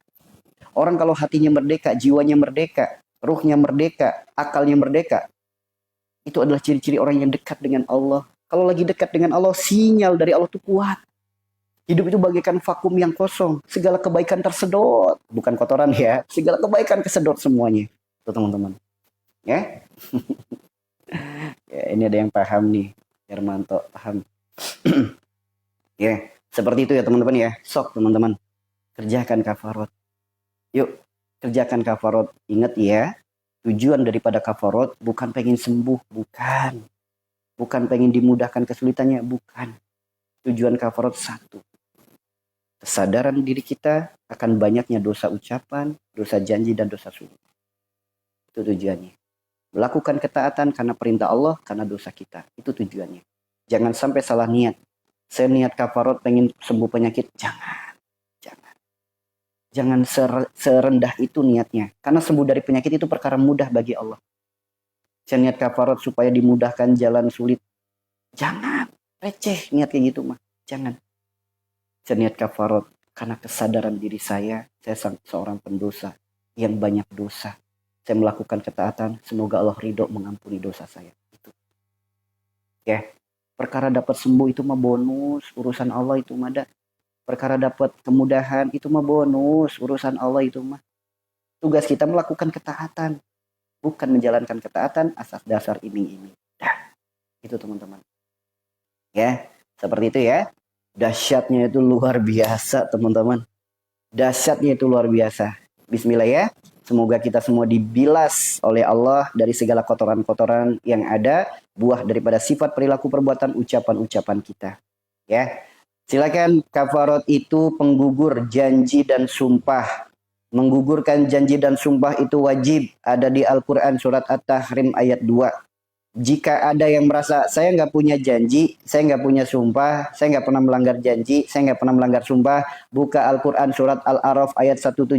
Orang kalau hatinya merdeka, jiwanya merdeka, ruhnya merdeka, akalnya merdeka, itu adalah ciri-ciri orang yang dekat dengan Allah. Kalau lagi dekat dengan Allah, sinyal dari Allah itu kuat. Hidup itu bagaikan vakum yang kosong. Segala kebaikan tersedot. Bukan kotoran ya. Segala kebaikan kesedot semuanya. Tuh teman-teman. Ya. Ya, ini ada yang paham nih. Hermanto, paham. Ya, seperti itu ya teman-teman ya. Sok teman-teman. Kerjakan kafarot. Yuk, kerjakan kafarot. Ingat ya, tujuan daripada kafarot bukan pengen sembuh, bukan. Bukan pengen dimudahkan kesulitannya, bukan. Tujuan kafarot satu. Kesadaran diri kita akan banyaknya dosa ucapan, dosa janji, dan dosa sumpah. Itu tujuannya. Melakukan ketaatan karena perintah Allah, karena dosa kita. Itu tujuannya. Jangan sampai salah niat. Saya niat kafarot pengen sembuh penyakit, jangan. Jangan serendah itu niatnya. Karena sembuh dari penyakit itu perkara mudah bagi Allah. Saya niat kafarot supaya dimudahkan jalan sulit. Jangan. Receh niat kayak gitu mah. Jangan. Saya niat kafarot karena kesadaran diri saya seorang pendosa yang banyak dosa. Saya melakukan ketaatan. Semoga Allah ridho mengampuni dosa saya. Itu. Ya. Perkara dapat sembuh itu mah bonus. Urusan Allah itu mah ada. Perkara dapat kemudahan itu mah bonus, urusan Allah itu mah. Tugas kita melakukan ketaatan, bukan menjalankan ketaatan asas dasar iming-iming. Nah, itu teman-teman. Ya, seperti itu ya. Dahsyatnya itu luar biasa teman-teman. Dahsyatnya itu luar biasa. Bismillah ya. Semoga kita semua dibilas oleh Allah dari segala kotoran-kotoran yang ada, buah daripada sifat, perilaku, perbuatan, ucapan-ucapan kita. Ya. Silakan, kafarot itu penggugur janji dan sumpah. Menggugurkan janji dan sumpah itu wajib. Ada di Al-Quran surat At-Tahrim ayat 2. Jika ada yang merasa saya nggak punya janji, saya nggak punya sumpah, saya nggak pernah melanggar janji, saya nggak pernah melanggar sumpah, buka Al-Quran surat Al-Araf ayat 172.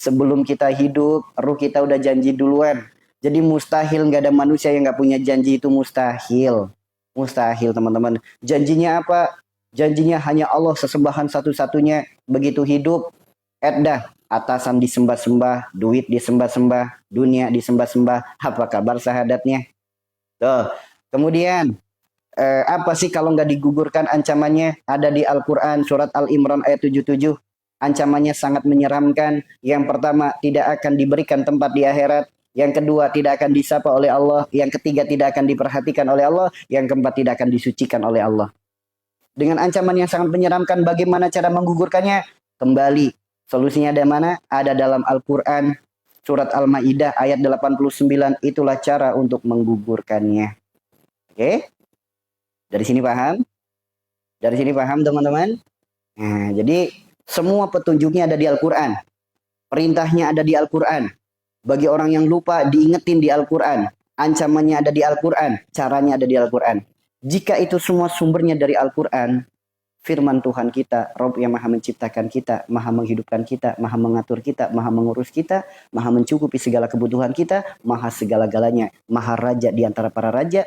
Sebelum kita hidup, ruh kita udah janji duluan. Jadi mustahil nggak ada manusia yang nggak punya janji, itu mustahil. Mustahil teman-teman. Janjinya apa? Janjinya hanya Allah sesembahan satu-satunya. Begitu hidup, dah atasan disembah-sembah, duit disembah-sembah, dunia disembah-sembah. Apa kabar sahadatnya? Tuh. Kemudian, apa sih kalau nggak digugurkan ancamannya? Ada di Al-Quran, surat Al-Imran ayat 77. Ancamannya sangat menyeramkan. Yang pertama, tidak akan diberikan tempat di akhirat. Yang kedua, tidak akan disapa oleh Allah. Yang ketiga, tidak akan diperhatikan oleh Allah. Yang keempat, tidak akan disucikan oleh Allah. Dengan ancaman yang sangat menyeramkan, bagaimana cara menggugurkannya? Kembali, solusinya ada mana? Ada dalam Al-Quran, surat Al-Ma'idah ayat 89, itulah cara untuk menggugurkannya. Oke? Dari sini paham? Dari sini paham teman-teman? Nah, jadi semua petunjuknya ada di Al-Quran. Perintahnya ada di Al-Quran. Bagi orang yang lupa, diingetin di Al-Quran. Ancamannya ada di Al-Quran. Caranya ada di Al-Quran. Jika itu semua sumbernya dari Al-Quran, firman Tuhan kita, Rabb yang maha menciptakan kita, maha menghidupkan kita, maha mengatur kita, maha mengurus kita, maha mencukupi segala kebutuhan kita, maha segala-galanya, maha raja di antara para raja.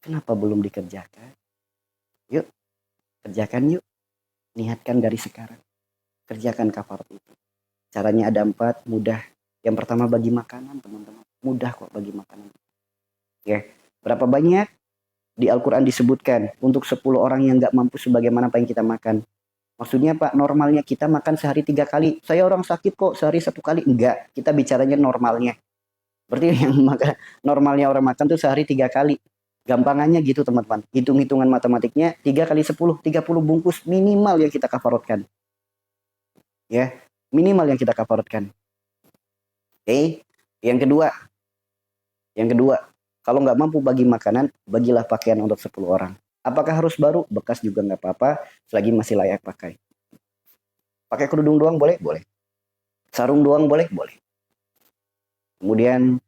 Kenapa belum dikerjakan? Yuk, kerjakan yuk. Niatkan dari sekarang. Kerjakan kafarat itu. Caranya ada 4, mudah. Yang pertama bagi makanan, teman-teman. Mudah kok bagi makanan. Ya, berapa banyak? Di Al-Quran disebutkan untuk 10 orang yang nggak mampu sebagaimana apa yang kita makan. Maksudnya Pak, normalnya kita makan sehari 3 kali. Saya orang sakit kok sehari 1 kali. Enggak, kita bicaranya normalnya. Berarti yang makan, normalnya orang makan tuh sehari 3 kali. Gampangannya gitu teman-teman. Hitung-hitungan matematiknya 3 kali 10, 30 bungkus minimal yang kita kafarotkan. Ya, minimal yang kita kafarotkan. Oke, yang kedua. Kalau nggak mampu bagi makanan, bagilah pakaian untuk 10 orang. Apakah harus baru? Bekas juga nggak apa-apa, selagi masih layak pakai. Pakai kerudung doang boleh? Boleh. Sarung doang boleh? Boleh. Kemudian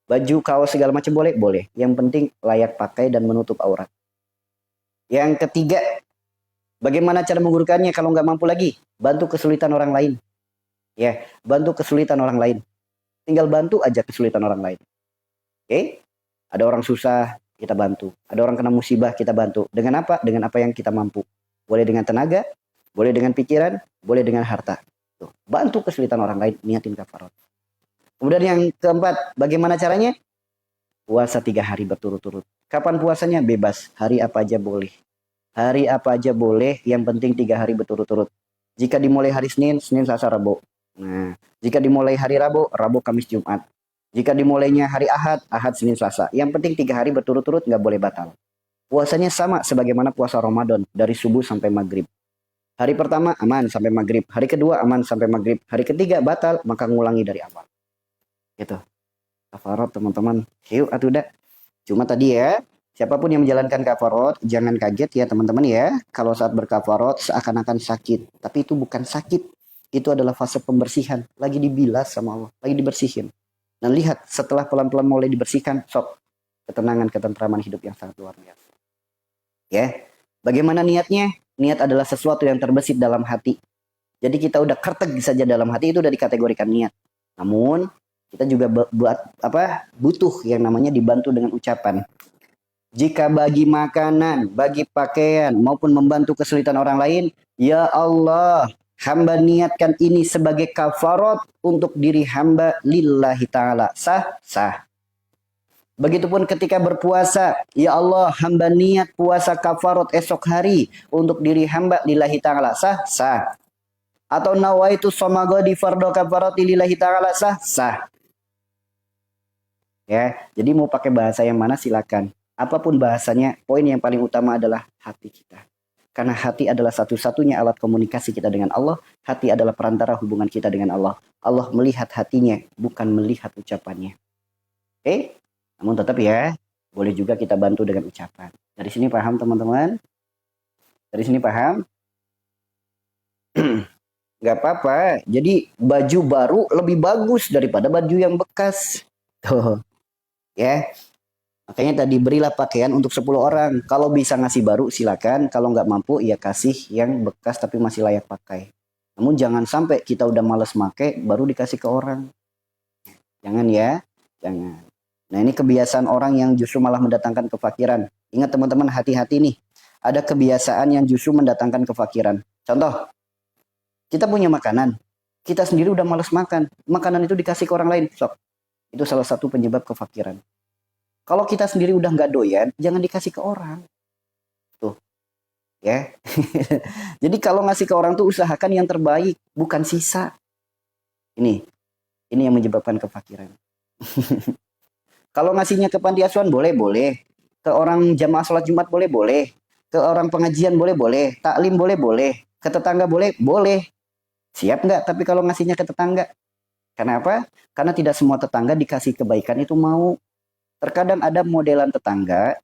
baju, kaos, segala macam boleh? Boleh. Yang penting layak pakai dan menutup aurat. Yang ketiga, bagaimana cara mengurukannya kalau nggak mampu lagi? Bantu kesulitan orang lain. Ya, bantu kesulitan orang lain. Tinggal bantu aja kesulitan orang lain. Oke? Ada orang susah, kita bantu. Ada orang kena musibah, kita bantu. Dengan apa? Dengan apa yang kita mampu. Boleh dengan tenaga, boleh dengan pikiran, boleh dengan harta. Tuh. Bantu kesulitan orang lain, niatin kafarat. Kemudian yang keempat, bagaimana caranya? Puasa 3 hari berturut-turut. Kapan puasanya? Bebas. Hari apa aja boleh. Hari apa aja boleh, yang penting 3 hari berturut-turut. Jika dimulai hari Senin, Senin, Selasa, Rabu. Nah, jika dimulai hari Rabu, Rabu, Kamis, Jumat. Jika dimulainya hari Ahad, Ahad, Senin, Selasa. Yang penting 3 hari berturut-turut nggak boleh batal. Puasanya sama sebagaimana puasa Ramadan dari subuh sampai maghrib. Hari pertama aman sampai maghrib. Hari kedua aman sampai maghrib. Hari ketiga batal, maka ngulangi dari awal. Gitu. Kafarat teman-teman. Yuk atuh dah. Cuma tadi ya, siapapun yang menjalankan kafarat, jangan kaget ya teman-teman ya. Kalau saat berkafarat seakan-akan sakit. Tapi itu bukan sakit. Itu adalah fase pembersihan. Lagi dibilas sama Allah. Lagi dibersihin. Dan lihat setelah pelan-pelan mulai dibersihkan, sok ketenangan, ketentraman hidup yang sangat luar biasa. Ya, bagaimana niatnya? Niat adalah sesuatu yang terbesit dalam hati. Jadi kita udah kertek saja dalam hati itu udah dikategorikan niat. Namun kita juga butuh yang namanya dibantu dengan ucapan. Jika bagi makanan, bagi pakaian maupun membantu kesulitan orang lain, ya Allah, hamba niatkan ini sebagai kafarat untuk diri hamba lillahi ta'ala. Sah? Sah. Begitupun ketika berpuasa. Ya Allah, hamba niat puasa kafarat esok hari untuk diri hamba lillahi ta'ala. Sah? Sah. Atau nawaitu somagodi fardo kafarati lillahi ta'ala. Sah? Sah. Ya, jadi mau pakai bahasa yang mana silakan. Apapun bahasanya, poin yang paling utama adalah hati kita. Karena hati adalah satu-satunya alat komunikasi kita dengan Allah. Hati adalah perantara hubungan kita dengan Allah. Allah melihat hatinya, bukan melihat ucapannya. Oke? Namun tetap ya, boleh juga kita bantu dengan ucapan. Dari sini paham teman-teman? Dari sini paham? Gak apa-apa. Jadi baju baru lebih bagus daripada baju yang bekas. Tuh. Ya. Makanya tadi berilah pakaian untuk 10 orang. Kalau bisa ngasih baru silakan. Kalau nggak mampu ya kasih yang bekas tapi masih layak pakai. Namun jangan sampai kita udah males make baru dikasih ke orang. Jangan ya. Jangan. Nah ini kebiasaan orang yang justru malah mendatangkan kefakiran. Ingat teman-teman hati-hati nih. Ada kebiasaan yang justru mendatangkan kefakiran. Contoh. Kita punya makanan. Kita sendiri udah males makan. Makanan itu dikasih ke orang lain. Sok. Itu salah satu penyebab kefakiran. Kalau kita sendiri udah nggak doyan, jangan dikasih ke orang. Tuh. Ya. Jadi kalau ngasih ke orang tuh usahakan yang terbaik, bukan sisa. Ini yang menyebabkan kefakiran. Kalau ngasihnya ke panti asuhan boleh. Ke orang jamaah sholat Jumat boleh. Ke orang pengajian boleh. Taklim boleh. Ke tetangga boleh. Siap nggak? Tapi kalau ngasihnya ke tetangga. Kenapa? Karena tidak semua tetangga dikasih kebaikan itu mau. Terkadang ada modelan tetangga,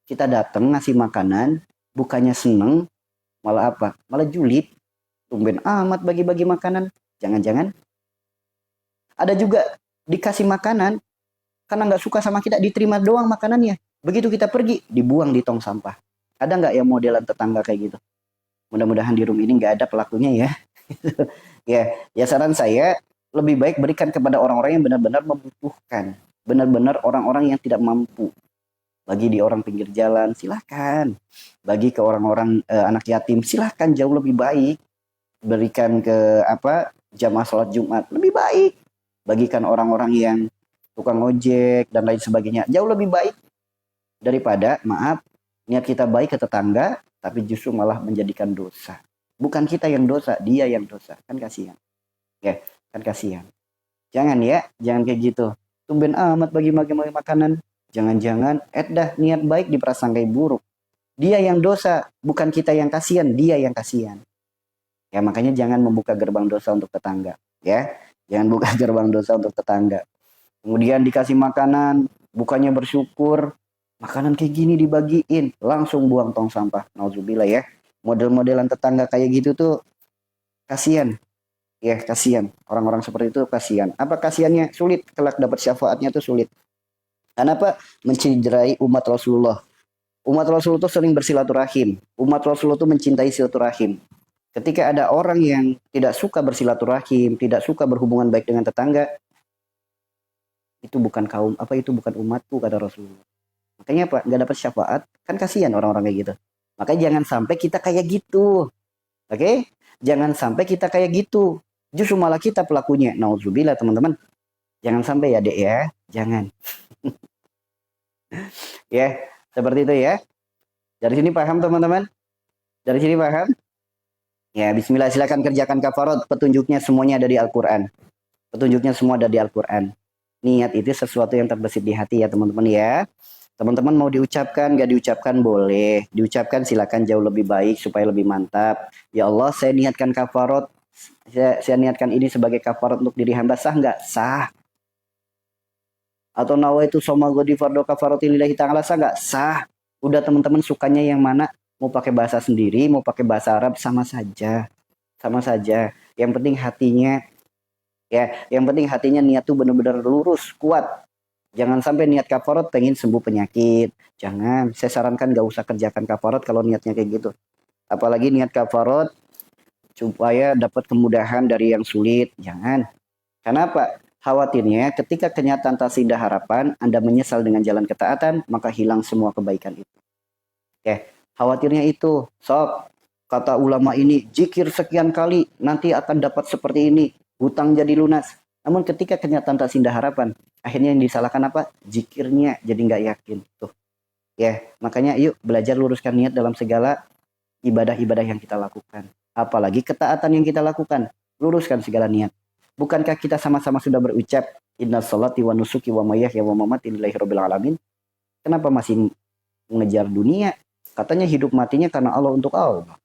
kita datang ngasih makanan, bukannya seneng, malah apa? Malah julid. Tumben amat bagi-bagi makanan. Jangan-jangan. Ada juga dikasih makanan, karena nggak suka sama kita, diterima doang makanannya. Begitu kita pergi, dibuang di tong sampah. Ada nggak yang modelan tetangga kayak gitu? Mudah-mudahan di room ini nggak ada pelakunya ya. Ya saran saya lebih baik berikan kepada orang-orang yang benar-benar membutuhkan, benar-benar orang-orang yang tidak mampu. Bagi di orang pinggir jalan, silahkan. Bagi ke orang-orang anak yatim, silahkan, jauh lebih baik. Berikan ke jamaah sholat Jumat, lebih baik. Bagikan orang-orang yang tukang ojek dan lain sebagainya, jauh lebih baik daripada niat kita baik ke tetangga tapi justru malah menjadikan dosa. Bukan kita yang dosa, dia yang dosa. Kan kasihan. Ya, kan kasihan. Jangan kayak gitu. Tumben amat bagi-bagi makanan. Jangan-jangan dah niat baik diprasangkai buruk. Dia yang dosa, bukan kita yang kasihan, dia yang kasihan. Ya, makanya jangan membuka gerbang dosa untuk tetangga, ya. Jangan buka gerbang dosa untuk tetangga. Kemudian dikasih makanan, bukannya bersyukur, makanan kayak gini dibagiin, langsung buang tong sampah. Nauzubillah ya. Model-modelan tetangga kayak gitu tuh kasihan. Ya, kasihan. Orang-orang seperti itu kasihan. Apa kasihannya? Sulit. Kelak dapat syafaatnya tuh sulit. Kenapa? Menciderai umat Rasulullah. Umat Rasulullah tuh sering bersilaturahim. Umat Rasulullah tuh mencintai silaturahim. Ketika ada orang yang tidak suka bersilaturahim, tidak suka berhubungan baik dengan tetangga, itu bukan itu bukan umatku, kata Rasulullah. Makanya apa? Nggak dapat syafaat, kan kasihan orang-orang kayak gitu. Makanya jangan sampai kita kayak gitu. Oke? Jangan sampai kita kayak gitu. Justru malah kita pelakunya. Nauzubillah, teman-teman. Jangan sampai ya, Dek ya. Jangan. Ya, seperti itu ya. Dari sini paham, teman-teman? Dari sini paham? Ya, bismillah, silakan kerjakan kafarat. Petunjuknya semuanya ada di Al-Qur'an. Petunjuknya semua ada di Al-Qur'an. Niat itu sesuatu yang terbesit di hati ya, teman-teman ya. Teman-teman mau diucapkan, gak diucapkan boleh. Diucapkan silakan, jauh lebih baik supaya lebih mantap. Ya Allah, saya niatkan kafarat. Saya niatkan ini sebagai kafarat untuk diri hamba. Sah nggak? Sah. Atau nawaitu soma godi fardo kafarati lillahi ta'ala, sah nggak? Sah. Udah, teman-teman sukanya yang mana? Mau pakai bahasa sendiri, mau pakai bahasa Arab, sama saja. Sama saja. Yang penting hatinya, yang penting hatinya niat tuh benar-benar lurus, kuat. Jangan sampai niat kafarat pengen sembuh penyakit. Jangan. Saya sarankan gak usah kerjakan kafarat kalau niatnya kayak gitu. Apalagi niat kafarat supaya dapat kemudahan dari yang sulit. Jangan. Kenapa? Khawatirnya ketika kenyataan tak seindah harapan, Anda menyesal dengan jalan ketaatan, maka hilang semua kebaikan itu. Khawatirnya itu. Sob, kata ulama ini, zikir sekian kali, nanti akan dapat seperti ini. Hutang jadi lunas. Namun ketika kenyataan tak seindah harapan, akhirnya yang disalahkan apa? Zikirnya jadi nggak yakin. Tuh. Ya, makanya yuk belajar luruskan niat dalam segala ibadah-ibadah yang kita lakukan. Apalagi ketaatan yang kita lakukan. Luruskan segala niat. Bukankah kita sama-sama sudah berucap, inna sholati wa nusuki wa mayyahya wa mamati lillahi rabbil alamin? Kenapa masih mengejar dunia? Katanya hidup matinya karena Allah, untuk Allah.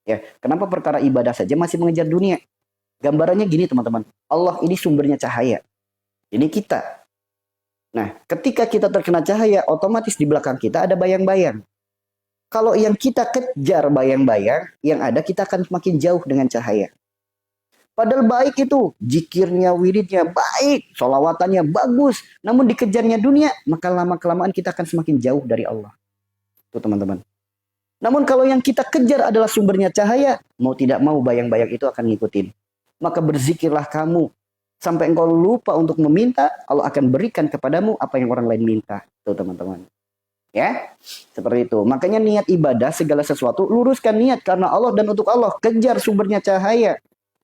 Ya, kenapa perkara ibadah saja masih mengejar dunia? Gambarannya gini, teman-teman. Allah ini sumbernya cahaya. Ini kita. Nah, ketika kita terkena cahaya, otomatis di belakang kita ada bayang-bayang. Kalau yang kita kejar bayang-bayang, yang ada kita akan semakin jauh dengan cahaya. Padahal baik itu, zikirnya, wiridnya baik, sholawatannya bagus. Namun dikejarnya dunia, maka lama-kelamaan kita akan semakin jauh dari Allah. Itu, teman-teman. Namun kalau yang kita kejar adalah sumbernya cahaya, mau tidak mau bayang-bayang itu akan ngikutin. Maka berzikirlah kamu. Sampai engkau lupa untuk meminta, Allah akan berikan kepadamu apa yang orang lain minta. Tuh, teman-teman. Ya, seperti itu. Makanya niat ibadah segala sesuatu, luruskan niat karena Allah dan untuk Allah. Kejar sumbernya cahaya.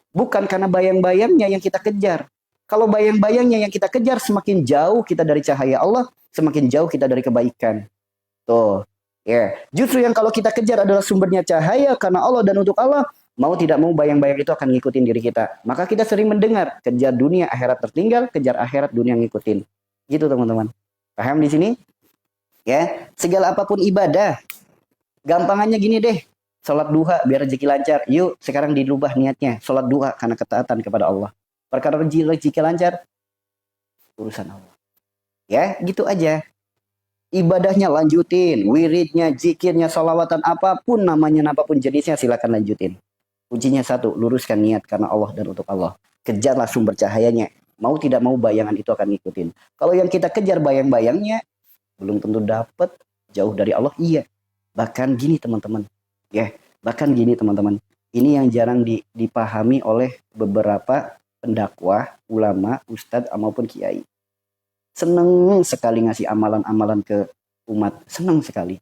Bukan karena bayang-bayangnya yang kita kejar. Kalau bayang-bayangnya yang kita kejar, semakin jauh kita dari cahaya Allah, semakin jauh kita dari kebaikan. Tuh. Ya, justru yang kalau kita kejar adalah sumbernya cahaya karena Allah dan untuk Allah, mau tidak mau bayang-bayang itu akan ngikutin diri kita. Maka kita sering mendengar, kejar dunia akhirat tertinggal, kejar akhirat dunia ngikutin. Gitu, teman-teman. Paham di sini? Ya, segala apapun ibadah. Gampangannya gini deh. Salat duha biar rezeki lancar. Yuk, sekarang dirubah niatnya. Salat duha karena ketaatan kepada Allah. Perkara rezeki lancar, urusan Allah. Ya, gitu aja. Ibadahnya lanjutin. Wiridnya, zikirnya, salawatan, apapun namanya, apapun jenisnya, silakan lanjutin. Kuncinya satu, luruskan niat karena Allah dan untuk Allah. Kejarlah sumber cahayanya. Mau tidak mau bayangan itu akan ngikutin. Kalau yang kita kejar bayang-bayangnya, belum tentu dapat. Jauh dari Allah, iya. Bahkan gini teman-teman, ya, bahkan gini teman-teman. Ini yang jarang dipahami oleh beberapa pendakwah, ulama, ustadz, maupun kiai. Seneng sekali ngasih amalan-amalan ke umat, senang sekali.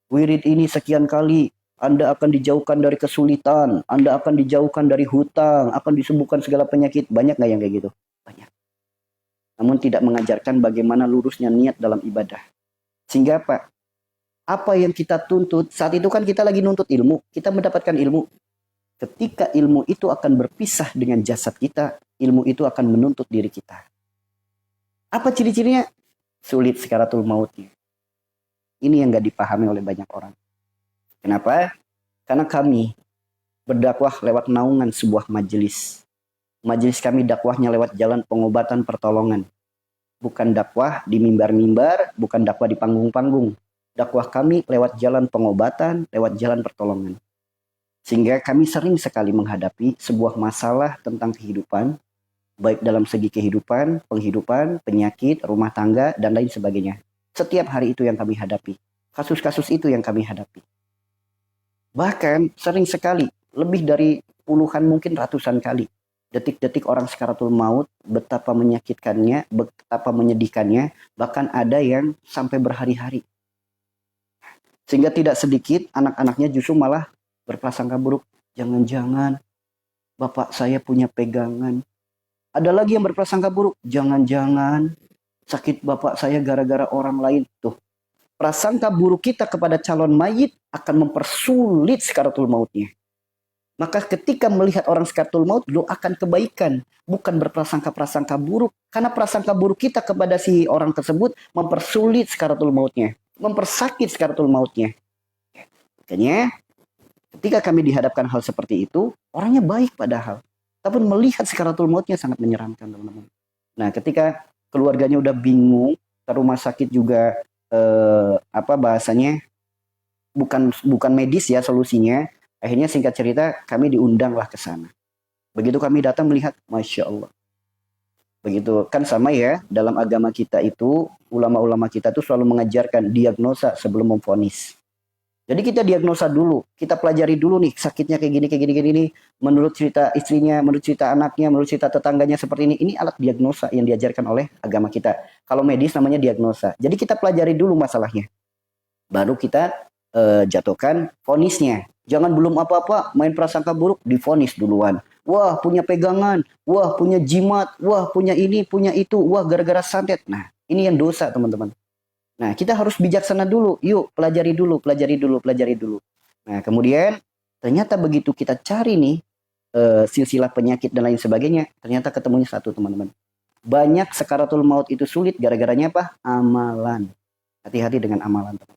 Wirid ini sekian kali, Anda akan dijauhkan dari kesulitan, Anda akan dijauhkan dari hutang, akan disembuhkan segala penyakit. Banyak nggak yang kayak gitu? Banyak. Namun tidak mengajarkan bagaimana lurusnya niat dalam ibadah. Sehingga apa? Apa yang kita tuntut, saat itu kan kita lagi nuntut ilmu, kita mendapatkan ilmu. Ketika ilmu itu akan berpisah dengan jasad kita, ilmu itu akan menuntut diri kita. Apa ciri-cirinya? Sulit sekaratul mautnya. Ini yang gak dipahami oleh banyak orang. Kenapa? Karena kami berdakwah lewat naungan sebuah majelis. Majelis kami dakwahnya lewat jalan pengobatan pertolongan. Bukan dakwah di mimbar-mimbar, bukan dakwah di panggung-panggung. Dakwah kami lewat jalan pengobatan, lewat jalan pertolongan. Sehingga kami sering sekali menghadapi sebuah masalah tentang kehidupan, baik dalam segi kehidupan, penghidupan, penyakit, rumah tangga, dan lain sebagainya. Setiap hari itu yang kami hadapi. Kasus-kasus itu yang kami hadapi. Bahkan sering sekali, lebih dari puluhan mungkin ratusan kali. Detik-detik orang sakaratul maut, betapa menyakitkannya, betapa menyedihkannya, bahkan ada yang sampai berhari-hari. Sehingga tidak sedikit anak-anaknya justru malah berprasangka buruk. Jangan-jangan bapak saya punya pegangan. Ada lagi yang berprasangka buruk. Jangan-jangan sakit bapak saya gara-gara orang lain. Tuh, prasangka buruk kita kepada calon mayit akan mempersulit sakaratul mautnya. Maka ketika melihat orang sakaratul maut, doakan kebaikan. Bukan berprasangka-prasangka buruk. Karena prasangka buruk kita kepada si orang tersebut mempersulit sakaratul mautnya. Mempersakit sakaratul mautnya. Makanya ketika kami dihadapkan hal seperti itu, orangnya baik padahal. Tapi melihat sakaratul mautnya sangat menyeramkan, teman-teman. Nah, ketika keluarganya udah bingung, ke rumah sakit juga bahasanya bukan medis ya solusinya. Akhirnya singkat cerita kami diundanglah ke sana. Begitu kami datang melihat, Masya Allah. Begitu kan sama ya, dalam agama kita itu, ulama-ulama kita tuh selalu mengajarkan diagnosa sebelum memvonis. Jadi kita diagnosa dulu, kita pelajari dulu nih sakitnya kayak gini, menurut cerita istrinya, menurut cerita anaknya, menurut cerita tetangganya seperti ini. Ini alat diagnosa yang diajarkan oleh agama kita. Kalau medis namanya diagnosa. Jadi kita pelajari dulu masalahnya. Baru kita jatuhkan vonisnya. Jangan belum apa-apa main prasangka buruk, divonis duluan. Wah punya pegangan, wah punya jimat, wah punya ini, punya itu, wah gara-gara santet. Nah ini yang dosa teman-teman. Nah, kita harus bijaksana dulu. Yuk, pelajari dulu. Nah, kemudian ternyata begitu kita cari nih silsilah penyakit dan lain sebagainya, ternyata ketemunya satu, teman-teman. Banyak sakaratul maut itu sulit gara-garanya apa? Amalan. Hati-hati dengan amalan, teman.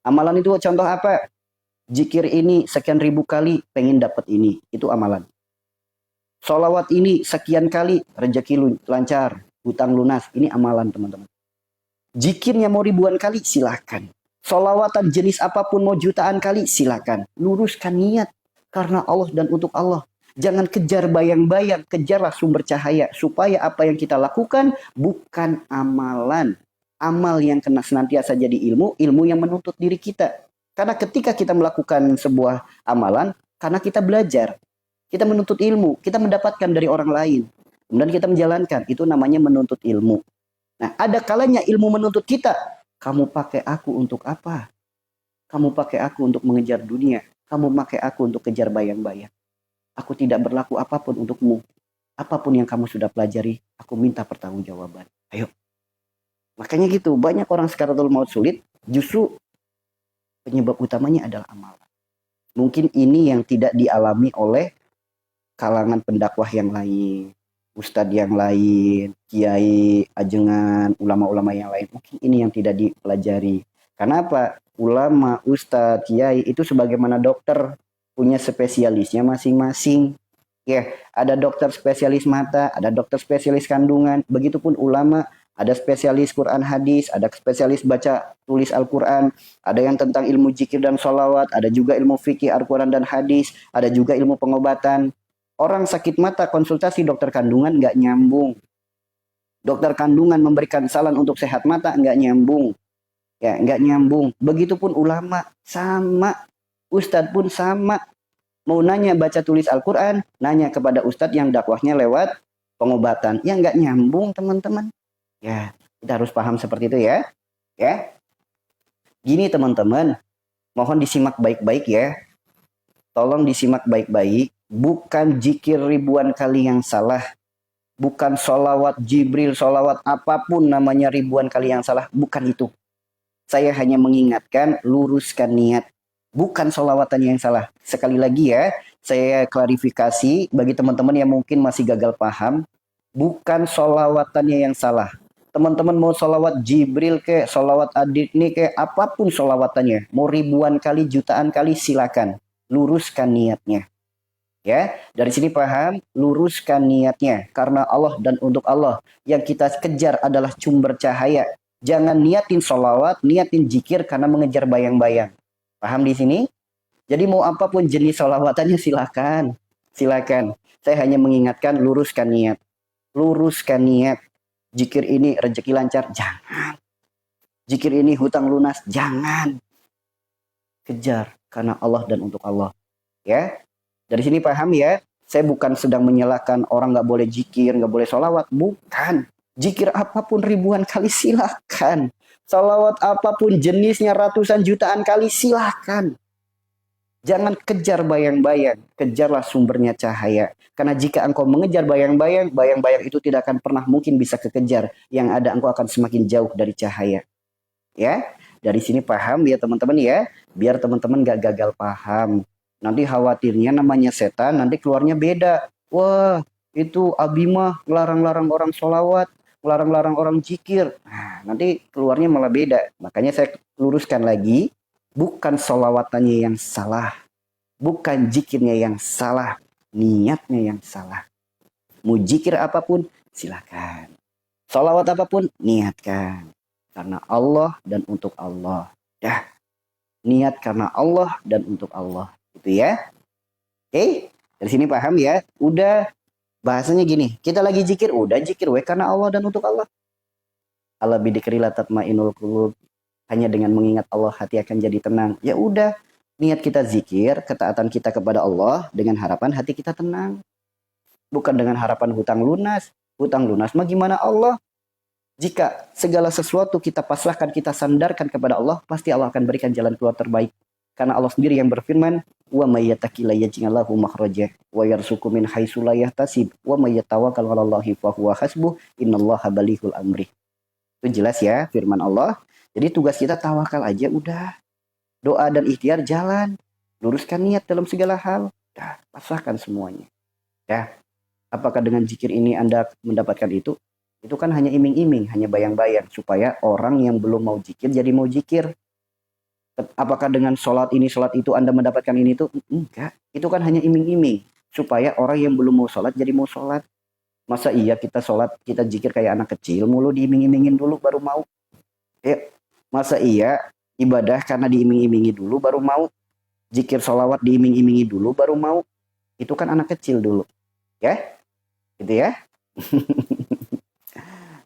Amalan itu contoh apa? Zikir ini sekian ribu kali pengen dapat ini, itu amalan. Sholawat ini sekian kali rezeki lancar, hutang lunas, ini amalan, teman-teman. Zikirnya mau ribuan kali, silakan. Sholawatan jenis apapun mau jutaan kali, silakan. Luruskan niat karena Allah dan untuk Allah. Jangan kejar bayang-bayang, kejarlah sumber cahaya. Supaya apa yang kita lakukan bukan amalan. Amal yang kena senantiasa jadi ilmu, ilmu yang menuntut diri kita. Karena ketika kita melakukan sebuah amalan, karena kita belajar, kita menuntut ilmu, kita mendapatkan dari orang lain. Kemudian kita menjalankan, itu namanya menuntut ilmu. Nah, ada kalanya ilmu menuntut kita. Kamu pakai aku untuk apa? Kamu pakai aku untuk mengejar dunia. Kamu pakai aku untuk kejar bayang-bayang. Aku tidak berlaku apapun untukmu. Apapun yang kamu sudah pelajari, aku minta pertanggungjawaban. Ayo. Makanya gitu, banyak orang sakaratul maut sulit, justru penyebab utamanya adalah amalan. Mungkin ini yang tidak dialami oleh kalangan pendakwah yang lain. Ustadz yang lain, kiai, ajengan, ulama-ulama yang lain. Mungkin ini yang tidak dipelajari. Karena apa? Ulama, ustadz, kiai itu sebagaimana dokter punya spesialisnya masing-masing. Ya, ada dokter spesialis mata, ada dokter spesialis kandungan. Begitupun ulama, ada spesialis Quran hadis, ada spesialis baca tulis Al-Quran, ada yang tentang ilmu zikir dan sholawat, ada juga ilmu fikih Al-Quran dan hadis, ada juga ilmu pengobatan. Orang sakit mata konsultasi dokter kandungan nggak nyambung. Dokter kandungan memberikan saran untuk sehat mata nggak nyambung. Ya, nggak nyambung. Begitupun ulama, sama. Ustadz pun sama. Mau nanya baca tulis Al-Quran, nanya kepada ustadz yang dakwahnya lewat pengobatan. Ya, nggak nyambung, teman-teman. Ya, kita harus paham seperti itu ya. Ya, gini teman-teman, mohon disimak baik-baik ya. Tolong disimak baik-baik. Bukan zikir ribuan kali yang salah. Bukan sholawat Jibril, sholawat apapun namanya ribuan kali yang salah. Bukan itu. Saya hanya mengingatkan, luruskan niat. Bukan sholawatannya yang salah. Sekali lagi ya, saya klarifikasi bagi teman-teman yang mungkin masih gagal paham. Bukan sholawatannya yang salah. Teman-teman mau sholawat Jibril ke, sholawat Adit nih ke, apapun sholawatannya. Mau ribuan kali, jutaan kali, silakan. Luruskan niatnya. Ya, dari sini paham, luruskan niatnya. Karena Allah dan untuk Allah. Yang kita kejar adalah sumber cahaya. Jangan niatin sholawat, niatin zikir karena mengejar bayang-bayang. Paham di sini? Jadi mau apapun jenis sholawatannya silakan. Silakan. Saya hanya mengingatkan luruskan niat. Luruskan niat. Zikir ini rezeki lancar, jangan. Zikir ini hutang lunas, jangan. Kejar karena Allah dan untuk Allah. Ya. Dari sini paham ya? Saya bukan sedang menyalahkan orang nggak boleh zikir, nggak boleh sholawat. Bukan. Zikir apapun ribuan kali silakan. Sholawat apapun jenisnya ratusan jutaan kali silakan. Jangan kejar bayang-bayang, kejarlah sumbernya cahaya. Karena jika engkau mengejar bayang-bayang, bayang-bayang itu tidak akan pernah mungkin bisa kekejar. Yang ada engkau akan semakin jauh dari cahaya. Ya, dari sini paham ya teman-teman ya. Biar teman-teman gak gagal paham. Nanti khawatirnya namanya setan, nanti keluarnya beda. Wah, itu Abimah ngelarang-larang orang sholawat, ngelarang-larang orang zikir. Nah, nanti keluarnya malah beda. Makanya saya luruskan lagi. Bukan sholawatannya yang salah. Bukan zikirnya yang salah. Niatnya yang salah. Mau zikir apapun, silakan. Sholawat apapun, niatkan. Karena Allah dan untuk Allah. Ya. Niat karena Allah dan untuk Allah. Gitu ya. Oke. Dari sini paham ya. Udah bahasanya gini. Kita lagi zikir. Udah zikir. Karena Allah dan untuk Allah. Ala bidikri la tatmainul qulub. Hanya dengan mengingat Allah hati akan jadi tenang. Ya udah, niat kita zikir, ketaatan kita kepada Allah dengan harapan hati kita tenang. Bukan dengan harapan hutang lunas. Hutang lunas mah gimana Allah? Jika segala sesuatu kita pasrahkan, kita sandarkan kepada Allah, pasti Allah akan berikan jalan keluar terbaik. Karena Allah sendiri yang berfirman, wa may yattaqilla yaj'al lahu makhraja wa yarzuqhu min haitsu la yahtasib wa may yatawakkal 'alallahi fa huwa hasbuh innallaha balighul amri. Itu jelas ya firman Allah. Jadi tugas kita tawakal aja udah. Doa dan ikhtiar jalan. Luruskan niat dalam segala hal. Dah, pasrahkan semuanya. Ya. Apakah dengan zikir ini Anda mendapatkan itu? Itu kan hanya iming-iming, hanya bayang-bayang. Supaya orang yang belum mau zikir jadi mau zikir. Apakah dengan sholat ini, sholat itu Anda mendapatkan ini itu? Enggak. Itu kan hanya iming-iming. Supaya orang yang belum mau sholat jadi mau sholat. Masa iya kita sholat, kita zikir kayak anak kecil mulu diiming-imingin dulu baru mau? Ya. Masa iya ibadah karena diiming-imingi dulu baru mau? Zikir sholawat diiming-imingi dulu baru mau? Itu kan anak kecil dulu. Ya? Gitu ya?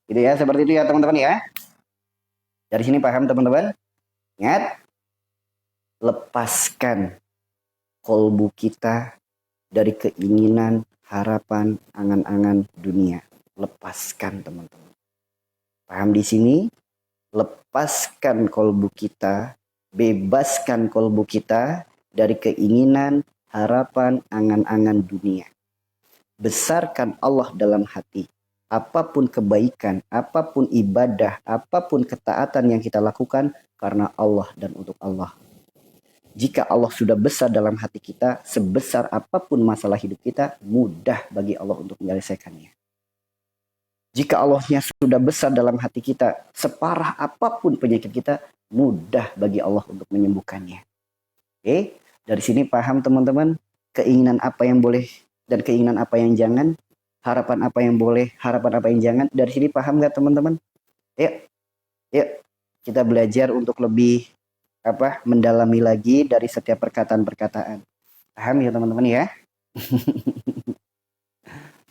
Gitu ya, seperti itu ya teman-teman ya. Dari sini paham teman-teman? Ingat, lepaskan kolbu kita dari keinginan, harapan, angan-angan dunia. Lepaskan teman-teman. Paham di sini? Lepaskan kolbu kita, bebaskan kolbu kita dari keinginan, harapan, angan-angan dunia. Besarkan Allah dalam hati. Apapun kebaikan, apapun ibadah, apapun ketaatan yang kita lakukan karena Allah dan untuk Allah. Jika Allah sudah besar dalam hati kita, sebesar apapun masalah hidup kita, mudah bagi Allah untuk menyelesaikannya. Jika Allahnya sudah besar dalam hati kita, separah apapun penyakit kita, mudah bagi Allah untuk menyembuhkannya. Oke, dari sini paham teman-teman, keinginan apa yang boleh dan keinginan apa yang jangan, harapan apa yang boleh, harapan apa yang jangan. Dari sini paham nggak teman-teman? Yuk, kita belajar untuk lebih mendalami lagi dari setiap perkataan-perkataan. Paham ya teman-teman ya?